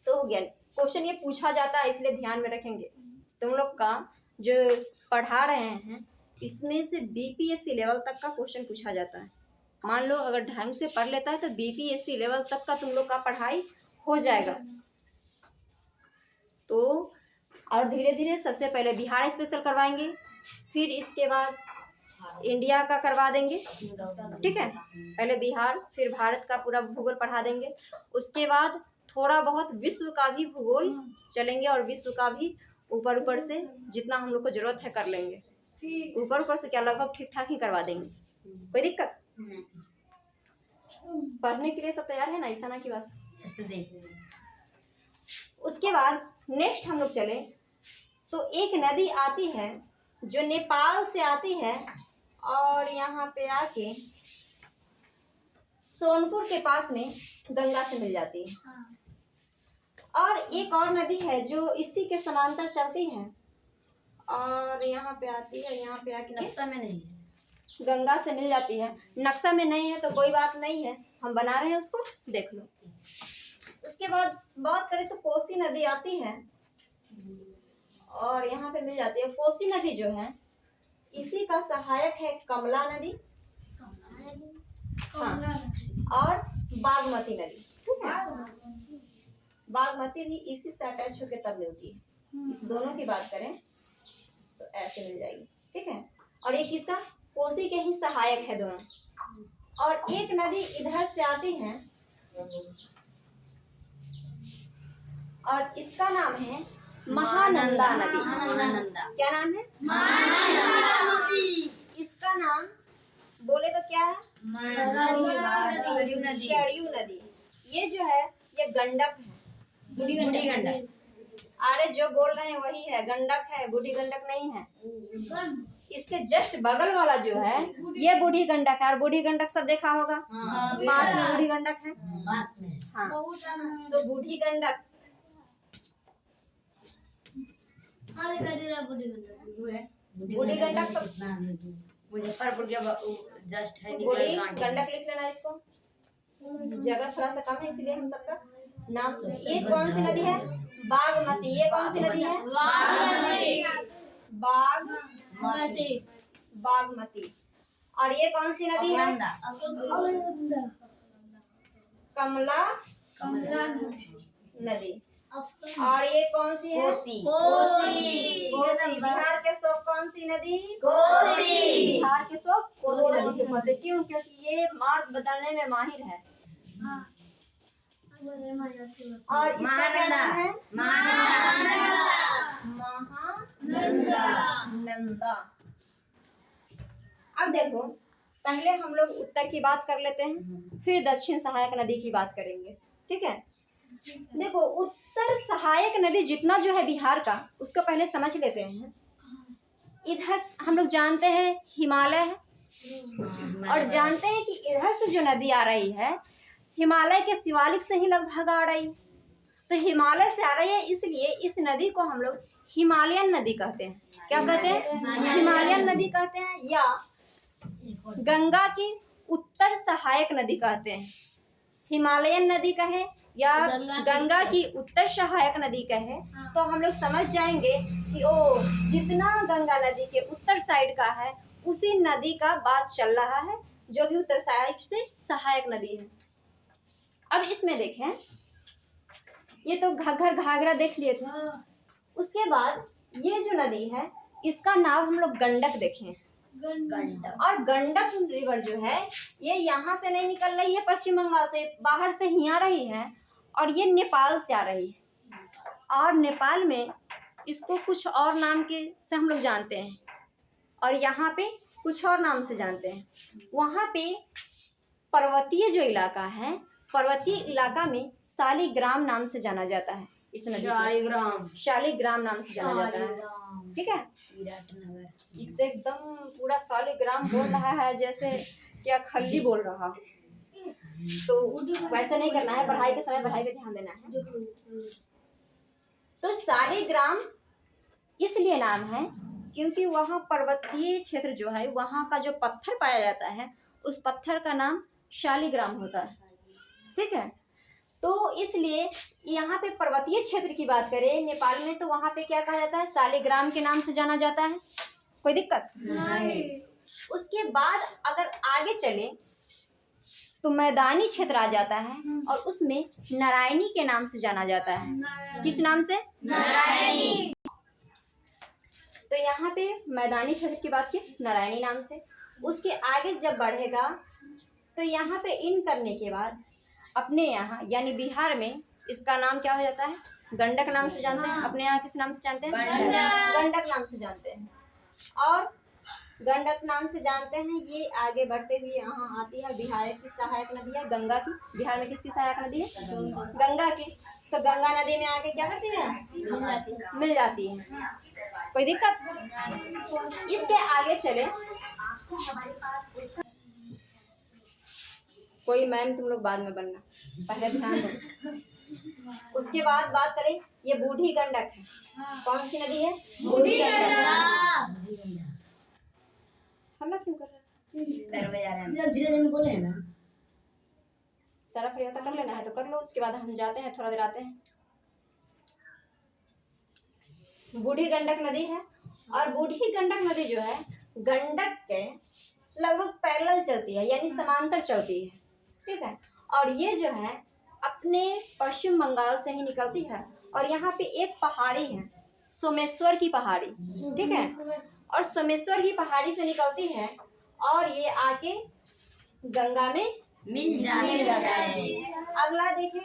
तो हो गया, क्वेश्चन ये पूछा जाता है इसलिए ध्यान में रखेंगे। तुम लोग का जो पढ़ा रहे हैं इसमें से बीपीएससी लेवल तक का क्वेश्चन पूछा जाता है। मान लो अगर ढंग से पढ़ लेता है तो बीपीएससी लेवल तक का तुम लोग का पढ़ाई हो जाएगा। तो और धीरे धीरे सबसे पहले बिहार स्पेशल करवाएंगे, फिर इसके बाद इंडिया का करवा देंगे, ठीक है। पहले बिहार, फिर भारत का पूरा भूगोल पढ़ा देंगे, उसके बाद थोड़ा बहुत विश्व का भी भूगोल चलेंगे और विश्व का भी ऊपर ऊपर से जितना हम लोग को जरूरत है कर लेंगे। ऊपर ऊपर से क्या लगभग ठीक ठाक ही करवा देंगे, कोई दिक्कत पढ़ने के लिए सब तैयार है ना, ऐसा ना कि बस। उसके बाद नेक्स्ट हम लोग चले तो एक नदी आती है जो नेपाल से आती है और यहाँ पे आके सोनपुर के पास में गंगा से मिल जाती है। और एक और नदी है जो इसी के समांतर चलती है और यहाँ पे आती है, यहाँ पे आके नक्शा में नहीं गंगा से मिल जाती है। नक्शा में नहीं है तो कोई बात नहीं है, हम बना रहे हैं उसको, देख लो। उसके बाद बात करें तो कोसी नदी आती है और यहाँ पे मिल जाती है। कोसी नदी जो है इसी का सहायक है कमला नदी, हाँ, और बागमती नदी। ठीक है, बागमती भी इसी से अटैच होकर तब मिलती है। इस दोनों की बात करें तो ऐसे मिल जाएगी। ठीक है, और ये किसका, कोसी के ही सहायक है दोनों। और एक नदी इधर से आती है और इसका नाम है महानंदा नदी। क्या नाम है? महानंदा। इसका नाम बोले तो क्या है? सरयू नदी। ये जो है ये गंडक है, बूढ़ी गंडक। अरे जो बोल रहे हैं वही है, गंडक है, बूढ़ी गंडक नहीं है। इसके जस्ट बगल वाला जो है ये बूढ़ी गंडक है, और बूढ़ी गंडक सब देखा होगा, पास में बूढ़ी गंडक है। हाँ, तो बूढ़ी गंडक बूढ़ी गंडक सब मुजफ्फरपुर के जस्ट है, बूढ़ी गंडक लिख लेना इसको, जगह थोड़ा सा कम है इसलिए हम सबका नाम। ये कौन सी नदी है? बागमती। ये कौन सी नदी है? बागमती। और ये कौन सी नदी है? कमला नदी। और ये कौन सी है? कोसी। बिहार के शोक कौन सी नदी? कोसी। बिहार के शोक कोसी नदी से कहते, क्यों? क्योंकि ये मार्ग बदलने में माहिर है। और इसका क्या नाम है? महानंदा। अब देखो, पहले हम लोग उत्तर की बात कर लेते हैं, फिर दक्षिण सहायक नदी की बात करेंगे। ठीक है, देखो उत्तर सहायक नदी जितना जो है बिहार का, उसको पहले समझ लेते हैं। इधर हम लोग जानते हैं हिमालय है, और जानते हैं कि इधर से जो नदी आ रही है हिमालय के शिवालिक से ही लगभग आ रही। तो हिमालय से आ रही है, इसलिए इस नदी को हम लोग हिमालयन नदी कहते हैं। क्या कहते हैं? हिमालयन नदी कहते हैं, या गंगा की उत्तर सहायक नदी कहते हैं। हिमालयन नदी कहे या गंगा की उत्तर सहायक नदी कहे तो हम लोग समझ जाएंगे कि ओ जितना गंगा नदी के उत्तर साइड का है उसी नदी का बात चल रहा है, जो भी उत्तर साइड से सहायक नदी है। अब इसमें देखें, ये तो घग्गर घाघरा देख लिए थे। उसके बाद ये जो नदी है इसका नाम हम लोग गंडक देखें। और गंडक रिवर जो है ये यहाँ से नहीं निकल रही है पश्चिम बंगाल से, बाहर से ही आ रही है, और ये नेपाल से आ रही है। और नेपाल में इसको कुछ और नाम के से हम लोग जानते हैं, और यहाँ पे कुछ और नाम से जानते हैं। वहाँ पे पर्वतीय जो इलाका है, पर्वतीय इलाका में शालिग्राम नाम से जाना जाता है। इस नदी को शालिग्राम नाम से जाना जाता है। ठीक है, एकदम पूरा शालिग्राम बोल रहा है जैसे क्या खल्ली बोल रहा, तो वैसे नहीं करना है। पढ़ाई के समय पढ़ाई पे ध्यान देना है। तो शालिग्राम इसलिए नाम है क्योंकि वहाँ पर्वतीय क्षेत्र जो है वहाँ का जो पत्थर पाया जाता है उस पत्थर का नाम शालिग्राम होता है। ठीक है, तो इसलिए यहाँ पे पर्वतीय क्षेत्र की बात करें नेपाल में तो वहाँ पे क्या कहा जाता है? शालिग्राम के नाम से जाना जाता है। कोई दिक्कत नहीं। उसके बाद अगर आगे चले तो मैदानी क्षेत्र आ जाता है, और उसमें नारायणी के नाम से जाना जाता है। किस नाम से? नारायणी। तो यहाँ पे मैदानी क्षेत्र की बात की नारायणी नाम से। उसके आगे जब बढ़ेगा तो यहाँ पे इन करने के बाद अपने यहाँ यानी बिहार में इसका नाम क्या हो जाता है? गंडक नाम से जानते हैं। अपने यहाँ किस नाम से जानते हैं? गंडक नाम से जानते हैं। और गंडक नाम से जानते हैं। ये आगे बढ़ते हुए यहाँ आती है, बिहार की सहायक नदी है गंगा की। बिहार में किसकी सहायक नदी है? गंगा की। तो गंगा नदी में आके क्या करती है? मिल जाती है। कोई दिक्कत? इसके आगे चले, कोई मैम तुम लोग बाद में बनना, पहले ध्यान दो। उसके बाद बात करें, ये बूढ़ी गंडक है। कौन सी नदी है? बूढ़ी गंडक। हल्ला क्यों कर रहा है? धीरे धीरे बोले है ना। सारा प्रयोग कर लेना है तो कर लो, उसके बाद हम जाते हैं, थोड़ा देर आते हैं। बूढ़ी गंडक नदी है, और बूढ़ी गंडक नदी जो है गंडक के लगभग पैरेलल चलती है, यानी समांतर चलती है, ठीक है। और ये जो है अपने पश्चिम बंगाल से ही निकलती है, और यहाँ पे एक पहाड़ी है, सोमेश्वर की पहाड़ी, ठीक है। और सोमेश्वर की पहाड़ी से निकलती है और ये आके गंगा में मिल जाता है। अगला देखें,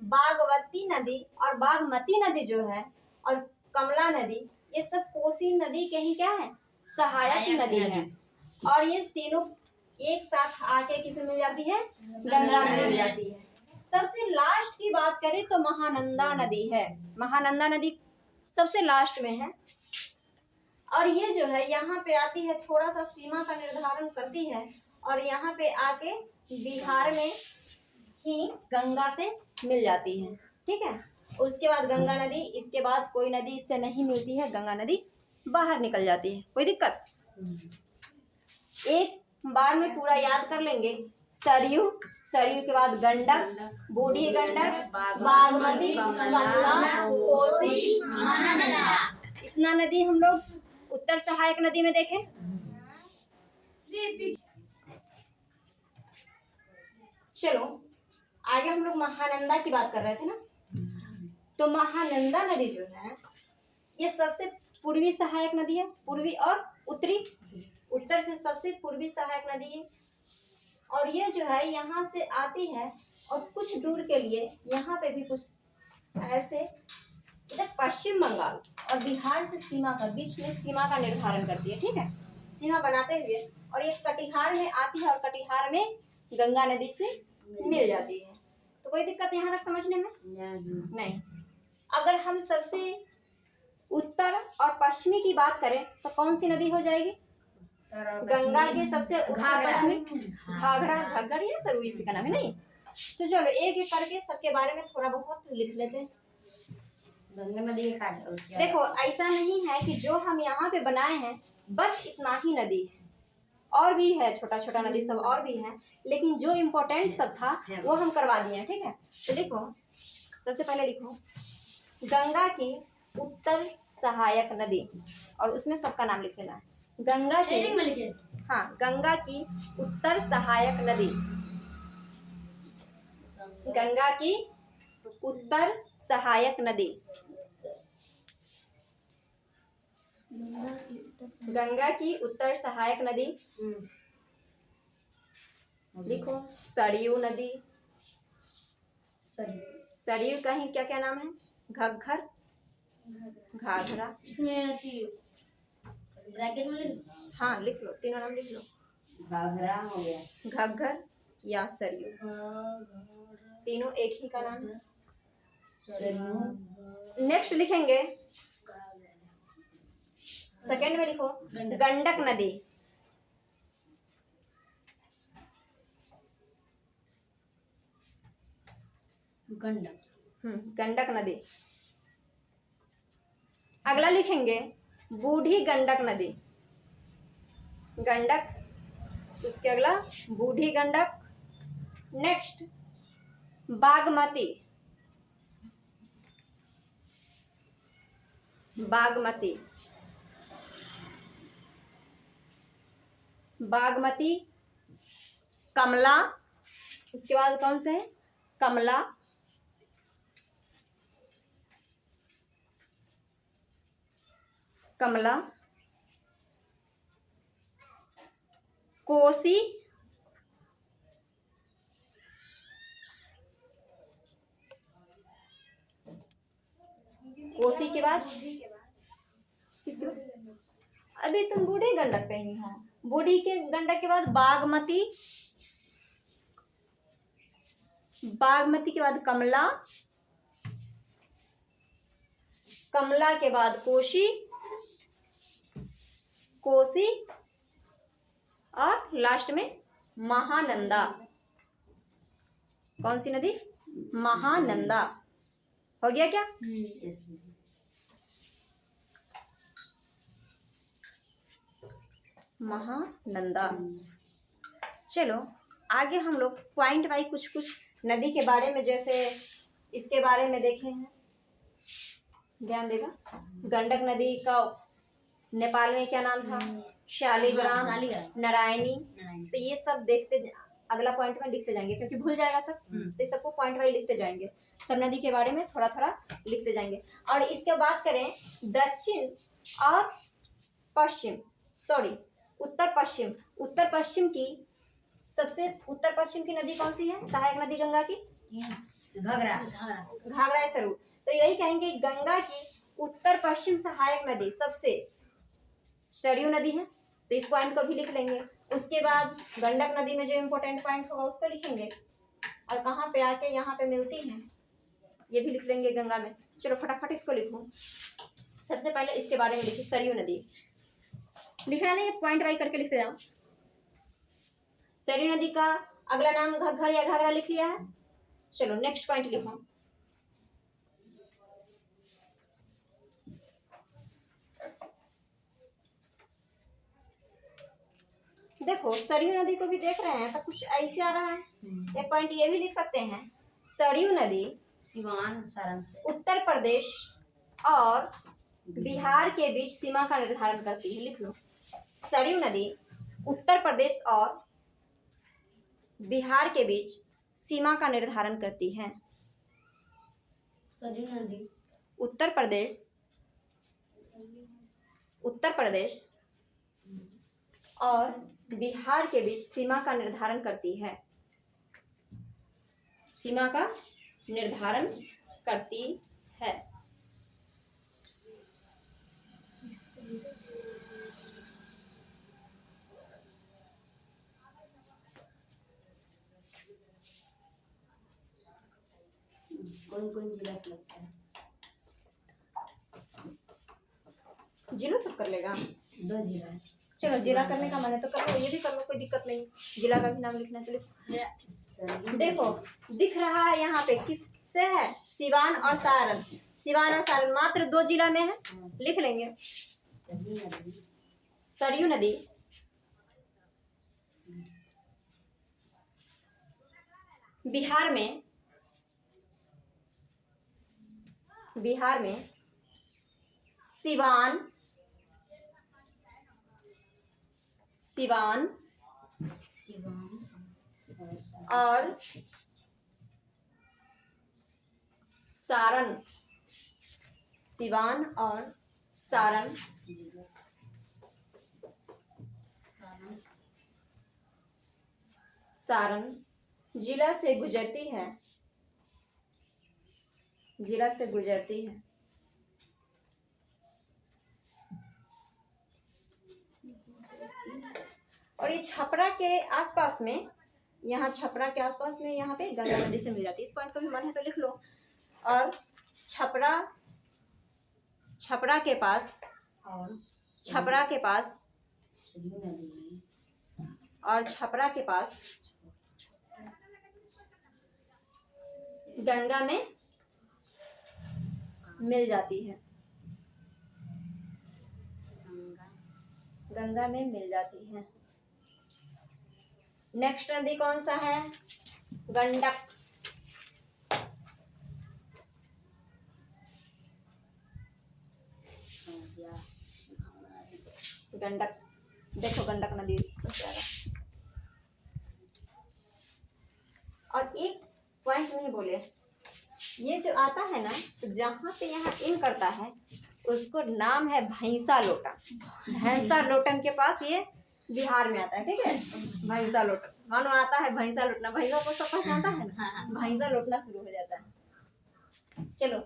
बागमती नदी और बागमती नदी जो है और कमला नदी, ये सब कोसी नदी के ही क्या है? सहायक नदी है। और ये तीनों एक साथ आके किसमें मिल जाती है? गंगा में मिल जाती है। सबसे लास्ट की बात करें तो महानंदा नदी है। महानंदा नदी सबसे लास्ट में है, और ये जो है यहाँ पे आती है, थोड़ा सा सीमा का निर्धारण करती है, और यहाँ पे आके बिहार में ही गंगा से मिल जाती है, ठीक है। उसके बाद गंगा नदी, इसके बाद कोई नदी इससे नहीं मिलती है, गंगा नदी बाहर निकल जाती है। कोई दिक्कत? एक बार में पूरा याद कर लेंगे। सरयू, सरयू के बाद गंडक, बूढ़ी गंडक, बागमती, कमला, कोसी, महानंदा। इतना नदी हम लोग उत्तर सहायक नदी में देखें। चलो आगे हम लोग महानंदा की बात कर रहे थे ना, तो महानंदा नदी जो है ये सबसे पूर्वी सहायक नदी है, पूर्वी और उत्तरी, उत्तर से सबसे पूर्वी सहायक नदी है। और ये जो है यहाँ से आती है और कुछ दूर के लिए यहाँ पे भी कुछ ऐसे इधर पश्चिम बंगाल और बिहार से सीमा का बीच में सीमा का निर्धारण करती है, ठीक है, सीमा बनाते हुए। और ये कटिहार में आती है और कटिहार में गंगा नदी से मिल जाती है। तो कोई दिक्कत यहाँ तक समझने में? नहीं। अगर हम सबसे उत्तर और पश्चिमी की बात करें तो कौन सी नदी हो जाएगी? गंगा के सबसे उत्तर पश्चिमी घाघरा, घग्गर या सरयू, इसी का नाम है, नहीं? तो चलो एक एक करके सबके बारे में थोड़ा बहुत लिख लेते हैं। गंगा नदी देखो ऐसा नहीं है कि जो हम यहाँ पे बनाए हैं बस इतना ही नदी है, और भी है छोटा छोटा नदी सब और भी है, लेकिन जो इम्पोर्टेंट सब था वो हम करवा दिए हैं, ठीक है। तो लिखो, सबसे पहले लिखो गंगा की उत्तर सहायक नदी, और उसमें सबका नाम लिख लेना है। गंगा की, हाँ, गंगा की उत्तर सहायक नदी, गंगा की उत्तर सहायक नदी, गंगा की उत्तर सहायक नदी। लिखो सरयू नदी, सरयू का ही क्या क्या नाम है? घग्गर, घाघरा, ब्रैकेट में हाँ लिख लो, तीनों नाम लिख लो। घाघरा हो गया, घग्गर या सरयू, तीनों एक ही का नाम है। नेक्स्ट लिखेंगे, सेकंड में लिखो गंडक नदी, गंडक नदी। अगला लिखेंगे बूढ़ी गंडक नदी, गंडक, उसके अगला बूढ़ी गंडक। नेक्स्ट बागमती, बागमती, बागमती, कमला, उसके बाद कौन से है? कमला, कमला, कोसी, कोसी के बाद किसके बाद? अभी तुम बूढ़ी गंडक पे ही हो। बूढ़ी के गंडक के बाद बागमती, बागमती के बाद कमला, कमला के बाद कोसी, कोसी, और लास्ट में महानंदा। कौन सी नदी? महानंदा। हो गया क्या? yes. महानंदा। चलो आगे हम लोग पॉइंट वाइज कुछ कुछ नदी के बारे में, जैसे इसके बारे में देखे हैं, ध्यान देगा। गंडक नदी का नेपाल में क्या नाम था? शालिग्राम, नारायणी। तो ये सब देखते अगला पॉइंट में लिखते जाएंगे, क्योंकि भूल जाएगा सब, तो इस सबको पॉइंट वाइज लिखते जाएंगे। सब नदी के बारे में थोड़ा थोड़ा लिखते जाएंगे। और इसके बात करें दक्षिण और पश्चिम, सॉरी उत्तर पश्चिम, उत्तर पश्चिम की सबसे उत्तर पश्चिम की नदी कौन सी है? सहायक नदी गंगा की घाघरा घाघरा सरू। तो यही कहेंगे गंगा की उत्तर पश्चिम सहायक नदी सबसे सरयू नदी है, तो इस पॉइंट को भी लिख लेंगे। उसके बाद गंडक नदी में जो इम्पोर्टेंट पॉइंट होगा उसको लिखेंगे, और कहाँ पे आके यहाँ पे मिलती है ये भी लिख लेंगे गंगा में। चलो फटाफट इसको लिखो। सबसे पहले इसके बारे में लिखिए, सरयू नदी लिखना नहीं, पॉइंट वाइज करके लिखते जाओ। सरयू नदी का अगला नाम घग्गर या घाघरा लिख लिया है। चलो नेक्स्ट पॉइंट लिखो। देखो सरयू नदी को भी देख रहे हैं तो कुछ ऐसे आ रहा है। एक पॉइंट ये भी लिख सकते हैं, सरयू नदी सिवान सारण से उत्तर प्रदेश और बिहार के बीच सीमा का निर्धारण करती है। लिख लो, सरयू नदी उत्तर प्रदेश और बिहार के बीच सीमा का निर्धारण करती है। सरयू नदी उत्तर प्रदेश और बिहार के बीच सीमा का निर्धारण करती है। सीमा का निर्धारण करती है। कौन कौन जिला से लगता है? जिला सब कर लेगा। 2 जिला है। चलो जिला करने का मन है तो कर लो, ये भी कर लो, कोई दिक्कत नहीं। जिला का भी नाम लिखना है तो लिखो। देखो दिख रहा है यहाँ पे किस से है? सिवान और सारण। सिवान और सारण मात्र 2 जिला में है, लिख लेंगे। सरयू नदी बिहार में सिवान और सारण, सिवान और सारण जिला से गुजरती है। और ये छपरा के आसपास में, यहाँ छपरा के आसपास में यहाँ पे गंगा नदी से मिल जाती है। इस पॉइंट का भी मन है तो लिख लो। और छपरा के पास गंगा में मिल जाती है। नेक्स्ट नदी कौन सा है? गंडक। देखो गंडक नदी। और एक पॉइंट नहीं बोले, ये जो आता है ना, तो जहाँ पे यहाँ इन करता है उसको नाम है भैंसा लोटन। भैंसा लोटन के पास ये बिहार में आता है, ठीक है। भैंसा लोटन मानो आता है भैंसा लोटना, भैंसा को सब पहचानता है ना, भैंसा लोटना शुरू हो जाता है। चलो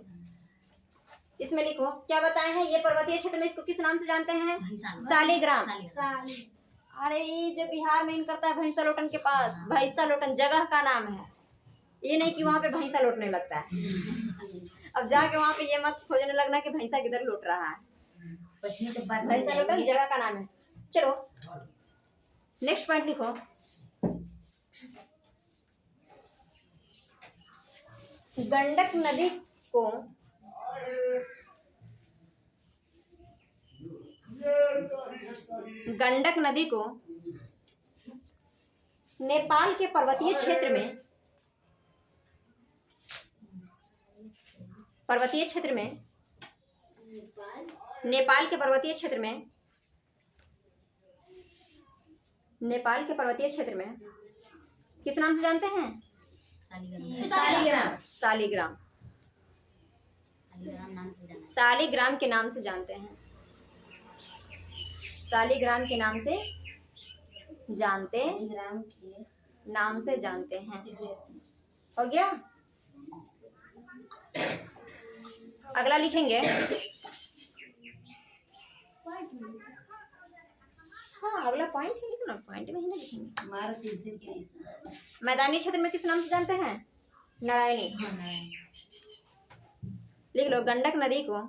इसमें लिखो क्या बताए हैं, ये पर्वतीय क्षेत्र में इसको किस नाम से जानते हैं? शालिग्राम। अरे ये जो बिहार में इन करता है भैंसा लोटन के पास, भैंसा लोटन जगह का नाम है, ये नहीं कि वहां पे भैंसा लोटने लगता है। अब जाके वहां पे ये मत खोजने लगना कि भैंसा किधर लौट रहा है। भैंसा लोटन जगह का नाम है। चलो नेक्स्ट पॉइंट लिखो। गंडक नदी को गंडक नदी को नेपाल के पर्वतीय क्षेत्र में नेपाल के पर्वतीय क्षेत्र में किस नाम से जानते हैं? शालिग्राम नाम से जानते हैं। शालिग्राम के नाम से जानते हैं। शालिग्राम के नाम से जानते हैं। हो गया। अगला लिखेंगे। हाँ, अगला पॉइंट ही लिखना, पॉइंट में ही ना लिखेंगे। मैदानी क्षेत्र में किस नाम से जानते हैं? नारायणी। लिख लो, गंडक नदी को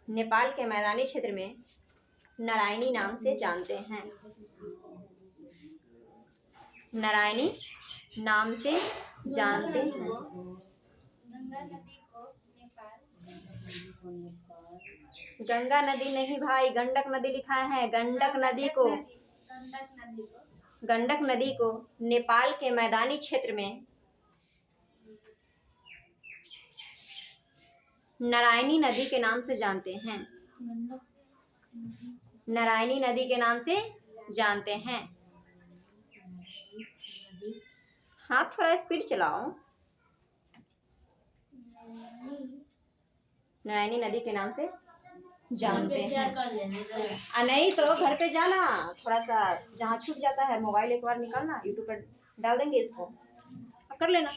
नेपाल के मैदानी क्षेत्र में नारायणी नाम से जानते हैं। नारायणी नाम से जानते हैं। गंगा नदी नहीं भाई, गंडक नदी लिखा है। गंडक नदी को नेपाल के मैदानी क्षेत्र में नारायणी नदी के नाम से जानते हैं। नारायणी नदी के नाम से जानते हैं। हाँ, थोड़ा स्पीड चलाओ। नारायणी नदी के नाम से जानते हैं। नहीं तो घर पे जाना, थोड़ा सा जहाँ छूट जाता है मोबाइल एक बार निकालना, यूट्यूब पर डाल देंगे, इसको कर लेना।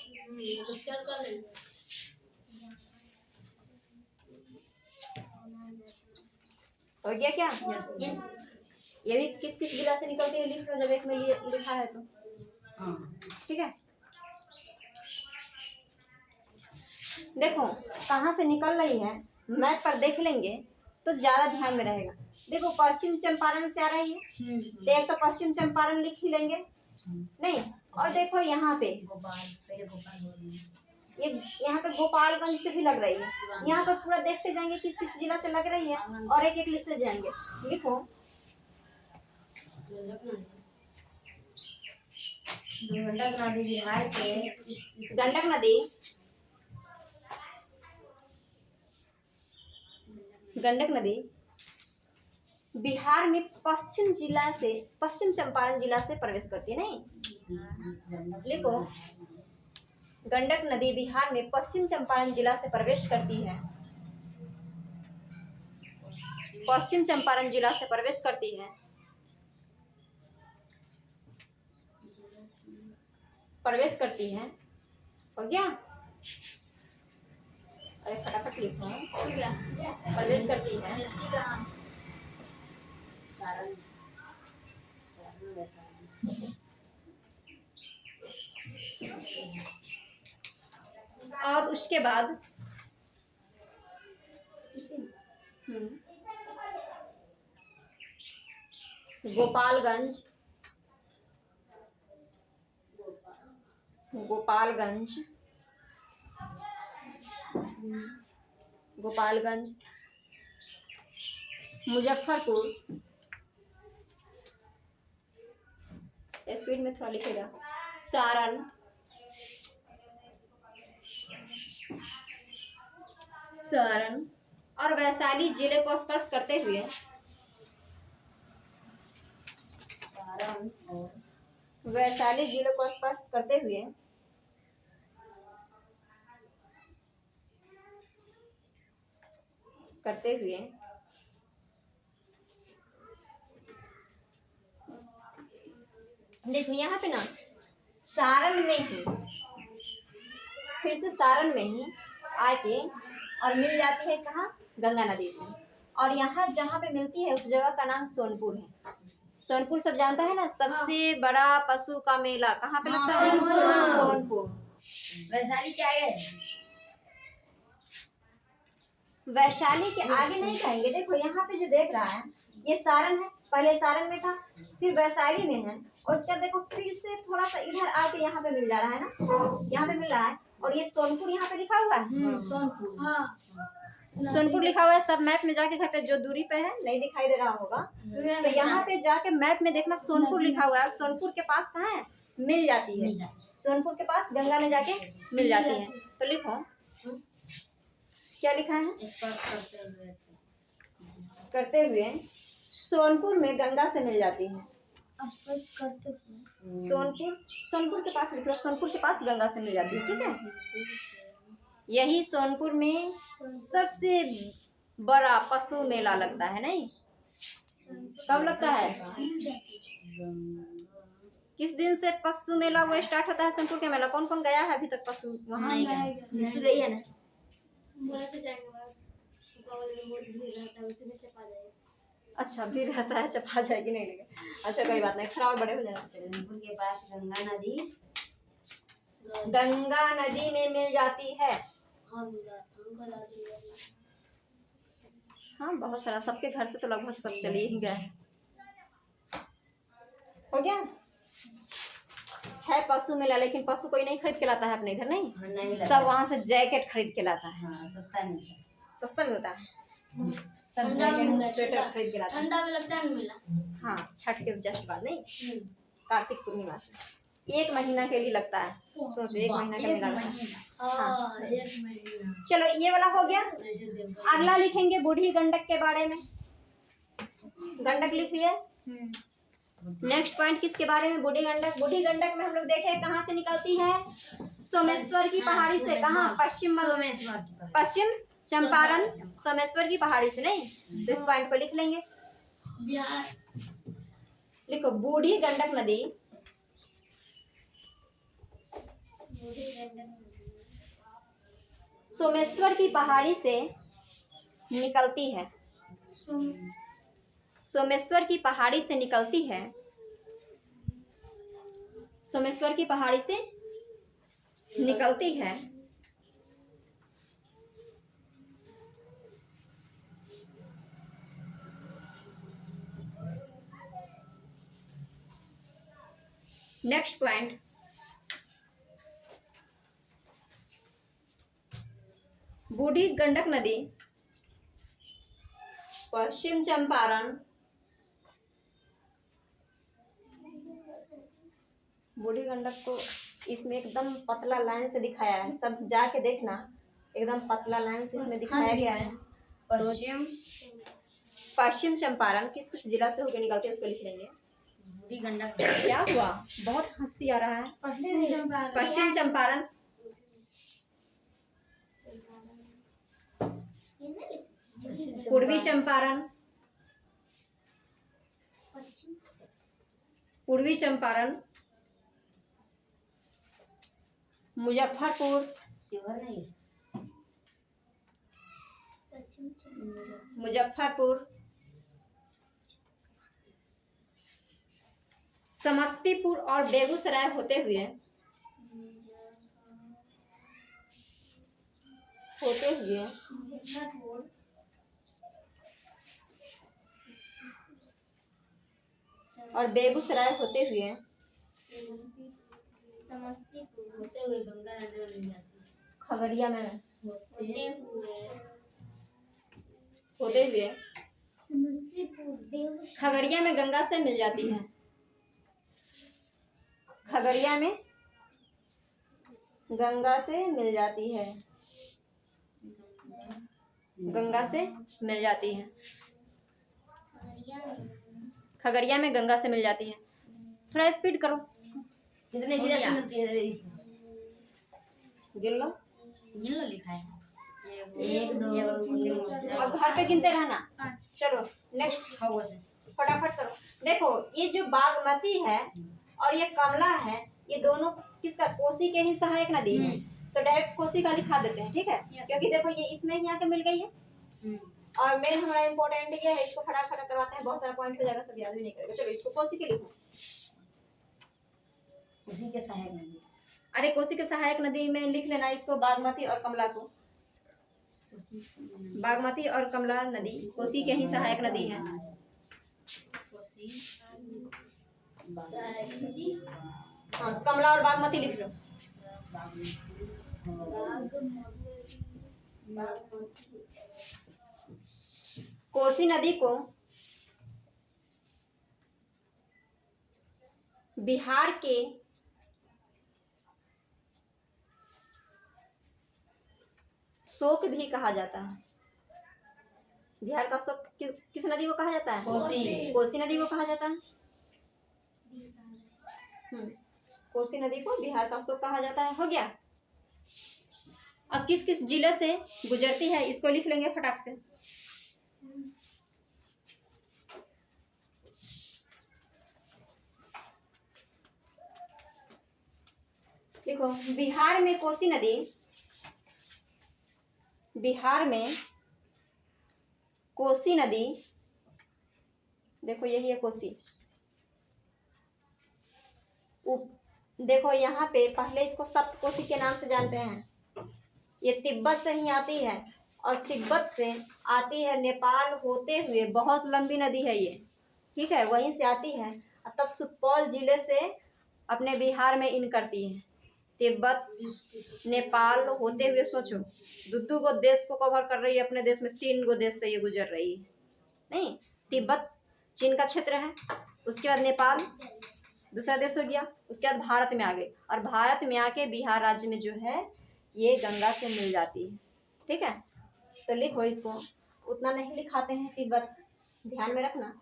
हो गया क्या? ये भी किस किस जिला से निकलती है लिख लो, जब एक में लिखा है तो। ठीक है, देखो कहाँ से निकल रही है, मैप पर देख लेंगे तो ज्यादा ध्यान में रहेगा। देखो पश्चिम चंपारण से आ रही है, एक तो पश्चिम चंपारण लिख ही लेंगे नहीं। और देखो यहाँ पे ये यहाँ पे गोपालगंज से भी लग रही है। यहाँ पर पूरा देखते जाएंगे किस किस जिला से लग रही है और एक एक लिखते जाएंगे। लिखो गंडक नदी बिहार में पश्चिम चंपारण जिला से प्रवेश करती है। नहीं, लिखो गंडक नदी बिहार में पश्चिम चंपारण जिला से प्रवेश करती है। पश्चिम चंपारण जिला से प्रवेश करती है। हो गया? अरे फटाफट लिखो। प्रवेश करती है। और उसके बाद गोपालगंज मुजफ्फरपुर, स्पीड में थोड़ा लिखेगा, सारण और वैशाली जिले को स्पर्श करते हुए देखो यहाँ पे ना सारण में ही आके और मिल जाती है कहाँ? गंगा नदी से। और यहाँ जहाँ पे मिलती है उस जगह का नाम सोनपुर है। सोनपुर सब जानता है ना, सबसे बड़ा पशु का मेला कहाँ पे लगता है? सोनपुर। वैशाली क्या है? वैशाली के आगे नहीं कहेंगे। देखो यहाँ पे जो देख रहा है ये सारण है, पहले सारण में था, फिर वैशाली में है, और उसके बाद देखो फिर से थोड़ा सा इधर आके यहाँ पे मिल जा रहा है ना, यहाँ पे मिल रहा है, और ये सोनपुर यहाँ पे लिखा हुआ है। सोनपुर। हाँ सोनपुर लिखा हुआ है। सब मैप में जाके घर पे जो दूरी पे है नहीं दिखाई दे रहा होगा, तो यहाँ पे जाके मैप में देखना सोनपुर लिखा हुआ है, और सोनपुर के पास कहाँ है, मिल जाती है। सोनपुर के पास गंगा में जाके मिल जाती है। तो लिखो क्या लिखा है, स्पर्श करते हुए सोनपुर में गंगा से मिल जाती है। स्पर्श करते हुए सोनपुर के पास लिख लो, सोनपुर के पास गंगा से मिल जाती है। ठीक है, यही सोनपुर में सबसे बड़ा पशु मेला लगता है। नहीं, कब लगता है, किस दिन से पशु मेला वो स्टार्ट होता है सोनपुर का मेला? कौन कौन गया है अभी तक पशु वहाँ? नहीं गई, गई है ना। बोला तो जाएंगे बगल में बहुत भीड़ रहता है, उसी में चपा जाएगा। अच्छा, भीड़ रहता है, चपा जाएगी नहीं लेकिन। अच्छा कोई बात नहीं, खराब बड़े हो जाना। सोनपुर के पास गंगा नदी, गंगा नदी में मिल जाती है। हाँ, बहुत सारा, सबके घर से तो लगभग सब चले ही गए। हो गया है पशु मेला, लेकिन पशु कोई नहीं खरीद के लाता है अपने इधर। नहीं, नहीं सब वहाँ से जैकेट खरीद के लाता है। हाँ, सस्ता मिलता है। सस्ता मिलता है, सब जैकेट स्वेटर खरीद के लाता है। ठंडा में लगता है ना मेला। हाँ, छठ के जस्ट बाद, नहीं, कार्तिक पूर्णिमा से 1 महीना के लिए लगता है। सोचो 1 महीना का मेला लगता है। हाँ, एक महीना। चलो ये वाला हो गया। अगला लिखेंगे बूढ़ी गंडक के बारे में। गंडक लिख लिए। नेक्स्ट पॉइंट किसके बारे में, बूढ़ी गंडक। बूढ़ी गंडक में हम लोग देखे कहाँ से निकलती है, सोमेश्वर की पहाड़ी से। कहाँ, पश्चिम चंपारण, सोमेश्वर की पहाड़ी से। नहीं, तो इस पॉइंट को लिख लेंगे। बिहार। लिखो बूढ़ी गंडक नदी सोमेश्वर की पहाड़ी से निकलती है। सोमेश्वर की पहाड़ी से निकलती है। सोमेश्वर की पहाड़ी से निकलती है। नेक्स्ट पॉइंट, बूढ़ी गंडक नदी पश्चिम चंपारण, बूढ़ी गंडक को इसमें एकदम पतला लाइन से दिखाया है। सब जाके देखना, एकदम पतला लाइन से इसमें दिखाया गया है। पश्चिम चंपारण किस किस जिला से होकर निकलते हैं उसको लिख लेंगे। बूढ़ी गंडक क्या हुआ, बहुत हंसी आ रहा है। पश्चिम चंपारण, पूर्वी चंपारण, पूर्वी चंपारण, मुजफ्फरपुर, शिवहर नहीं, मुजफ्फरपुर, समस्तीपुर और बेगूसराय होते हुए और बेगूसराय होते हुए समस्तीपुर होते हुए गंगा नदी में मिल जाती है। खगड़िया में होते होते हुए समस्तीपुर खगड़िया में गंगा से मिल जाती है। खगड़िया में गंगा से मिल जाती है। गंगा से मिल जाती है। खगड़िया में गंगा से मिल जाती है। थोड़ा स्पीड करो। कितने जिले से मिलती है? गिन लो। गिन लो, लिखा है 1 2 3 4। अब घर पे गिनते रहना। चलो नेक्स्ट, 6 से फटाफट करो। देखो ये जो बागमती है और ये कमला है, ये दोनों किसका, कोसी के ही सहायक नदी है। तो डायरेक्ट कोसी का लिखा देते हैं, ठीक है। क्योंकि देखो ये इसमें ही आके मिल गई है, और मेन हमारा इम्पोर्टेंट ये है। इसको फटाफट करवाते हैं, बहुत सारा पॉइंट हो जाएगा, सब याद भी नहीं करेगा। चलो इसको कोसी के लिखो। उसी के सहायक नदी। अरे कोसी के सहायक नदी में लिख लेना इसको, बागमती और कमला को। बागमती और कमला नदी कोसी के ही सहायक नदी है। कोसी हाँ, कमला और बागमती लिख लो। कोसी नदी को बिहार के शोक भी कहा जाता है। बिहार का शोक किस नदी को कहा जाता है? कोसी नदी को कहा जाता है। कोसी नदी को बिहार का शोक कहा जाता है। हो गया। अब किस किस जिले से गुजरती है इसको लिख लेंगे फटाक से। देखो, बिहार में कोसी नदी, बिहार में कोसी नदी, देखो यही है कोसी। देखो यहाँ पे पहले इसको सप्तकोसी के नाम से जानते हैं। ये तिब्बत से ही आती है और तिब्बत से आती है नेपाल होते हुए, बहुत लंबी नदी है ये, ठीक है, वहीं से आती है और तब सुपौल जिले से अपने बिहार में इन करती है। तिब्बत नेपाल होते हुए, सोचो, दो गो देश को कवर कर रही है अपने देश में, 3 गो देश से ये गुजर रही है। नहीं, तिब्बत चीन का क्षेत्र है, उसके बाद नेपाल दूसरा देश हो गया, उसके बाद भारत में आ गई और भारत में आके बिहार राज्य में जो है ये गंगा से मिल जाती है। ठीक है, तो लिखो इसको, उतना नहीं लिखाते हैं तिब्बत, ध्यान में रखना।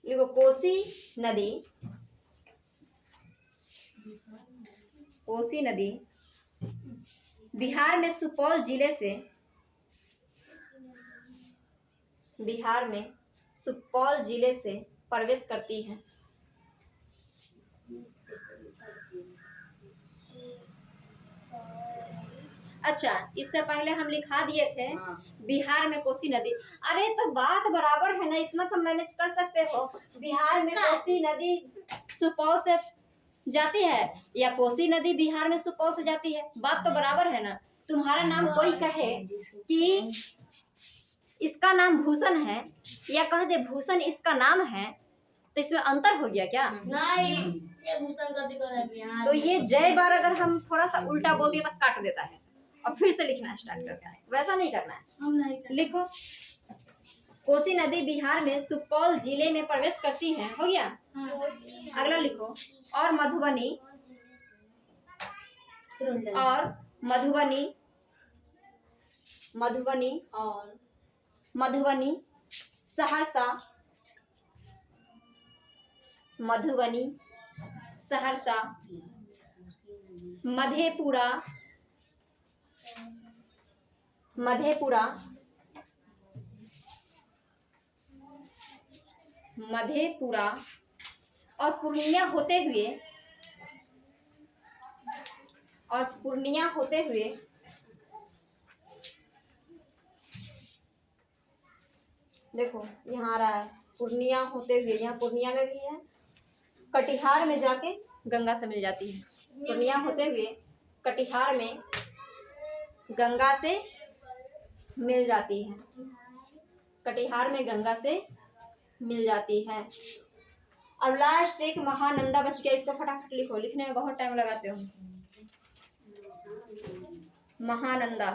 लिखो कोसी नदी, कोसी नदी बिहार में सुपौल जिले से, बिहार में सुपौल जिले से प्रवेश करती है। अच्छा, इससे पहले हम लिखा दिए थे बिहार में कोसी नदी। अरे तो बात बराबर है ना, इतना तो मैनेज कर सकते हो। बिहार में कोसी नदी सुपौल से जाती है या कोसी नदी बिहार में सुपौल से जाती है, बात तो बराबर है ना। तुम्हारा नाम कोई कहे कि इसका नाम भूषण है या कह दे भूषण इसका नाम है, तो इसमें अंतर हो गया क्या? नहीं, ये भूषण का जिक्र है बिहार। तो ये जय बार अगर हम थोड़ा सा उल्टा बोल दिया तो काट देता है और फिर से लिखना स्टार्ट करता है, वैसा नहीं करना है। हम नहीं करते। लिखो, कोसी नदी बिहार में सुपौल जिले में प्रवेश करती है। हो गया। अगला लिखो, और मधुबनी, और मधुबनी, मधुबनी और मधुबनी, सहरसा, मधुबनी, सहरसा, मधेपुरा, मधेपुरा, मधेपुरा और पूर्णिया होते हुए, और पूर्णिया होते हुए देखो यहाँ आ रहा है पूर्णिया होते हुए, यहाँ पूर्णिया में भी है, कटिहार में जाके गंगा से मिल जाती है। पूर्णिया होते हुए कटिहार में गंगा से मिल जाती है, कटिहार में गंगा से मिल जाती है। अब लास्ट एक महानंदा बच गया, इसको फटाफट लिखो, लिखने में बहुत टाइम लगाते हो। महानंदा,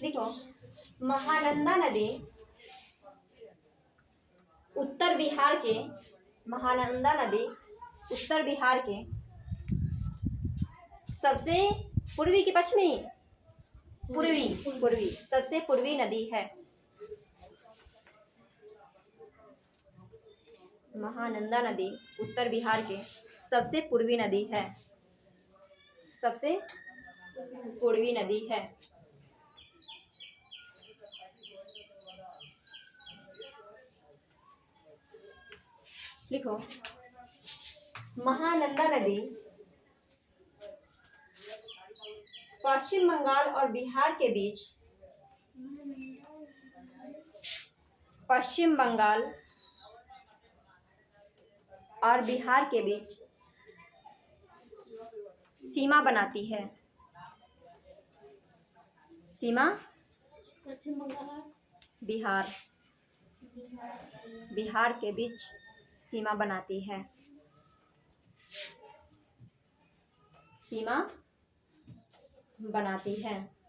लिखो, महानंदा नदी उत्तर बिहार के, महानंदा नदी उत्तर बिहार के सबसे पूर्वी की पश्चिमी, पूर्वी, पूर्वी, सबसे पूर्वी नदी है। महानंदा नदी उत्तर बिहार के सबसे पूर्वी नदी है, सबसे पूर्वी नदी है। लिखो, महानंदा नदी पश्चिम बंगाल और बिहार के बीच, पश्चिम बंगाल और बिहार के बीच सीमा बनाती है, सीमा पश्चिम बंगाल, बिहार। बिहार के बीच सीमा बनाती है। सीमा बनाती है।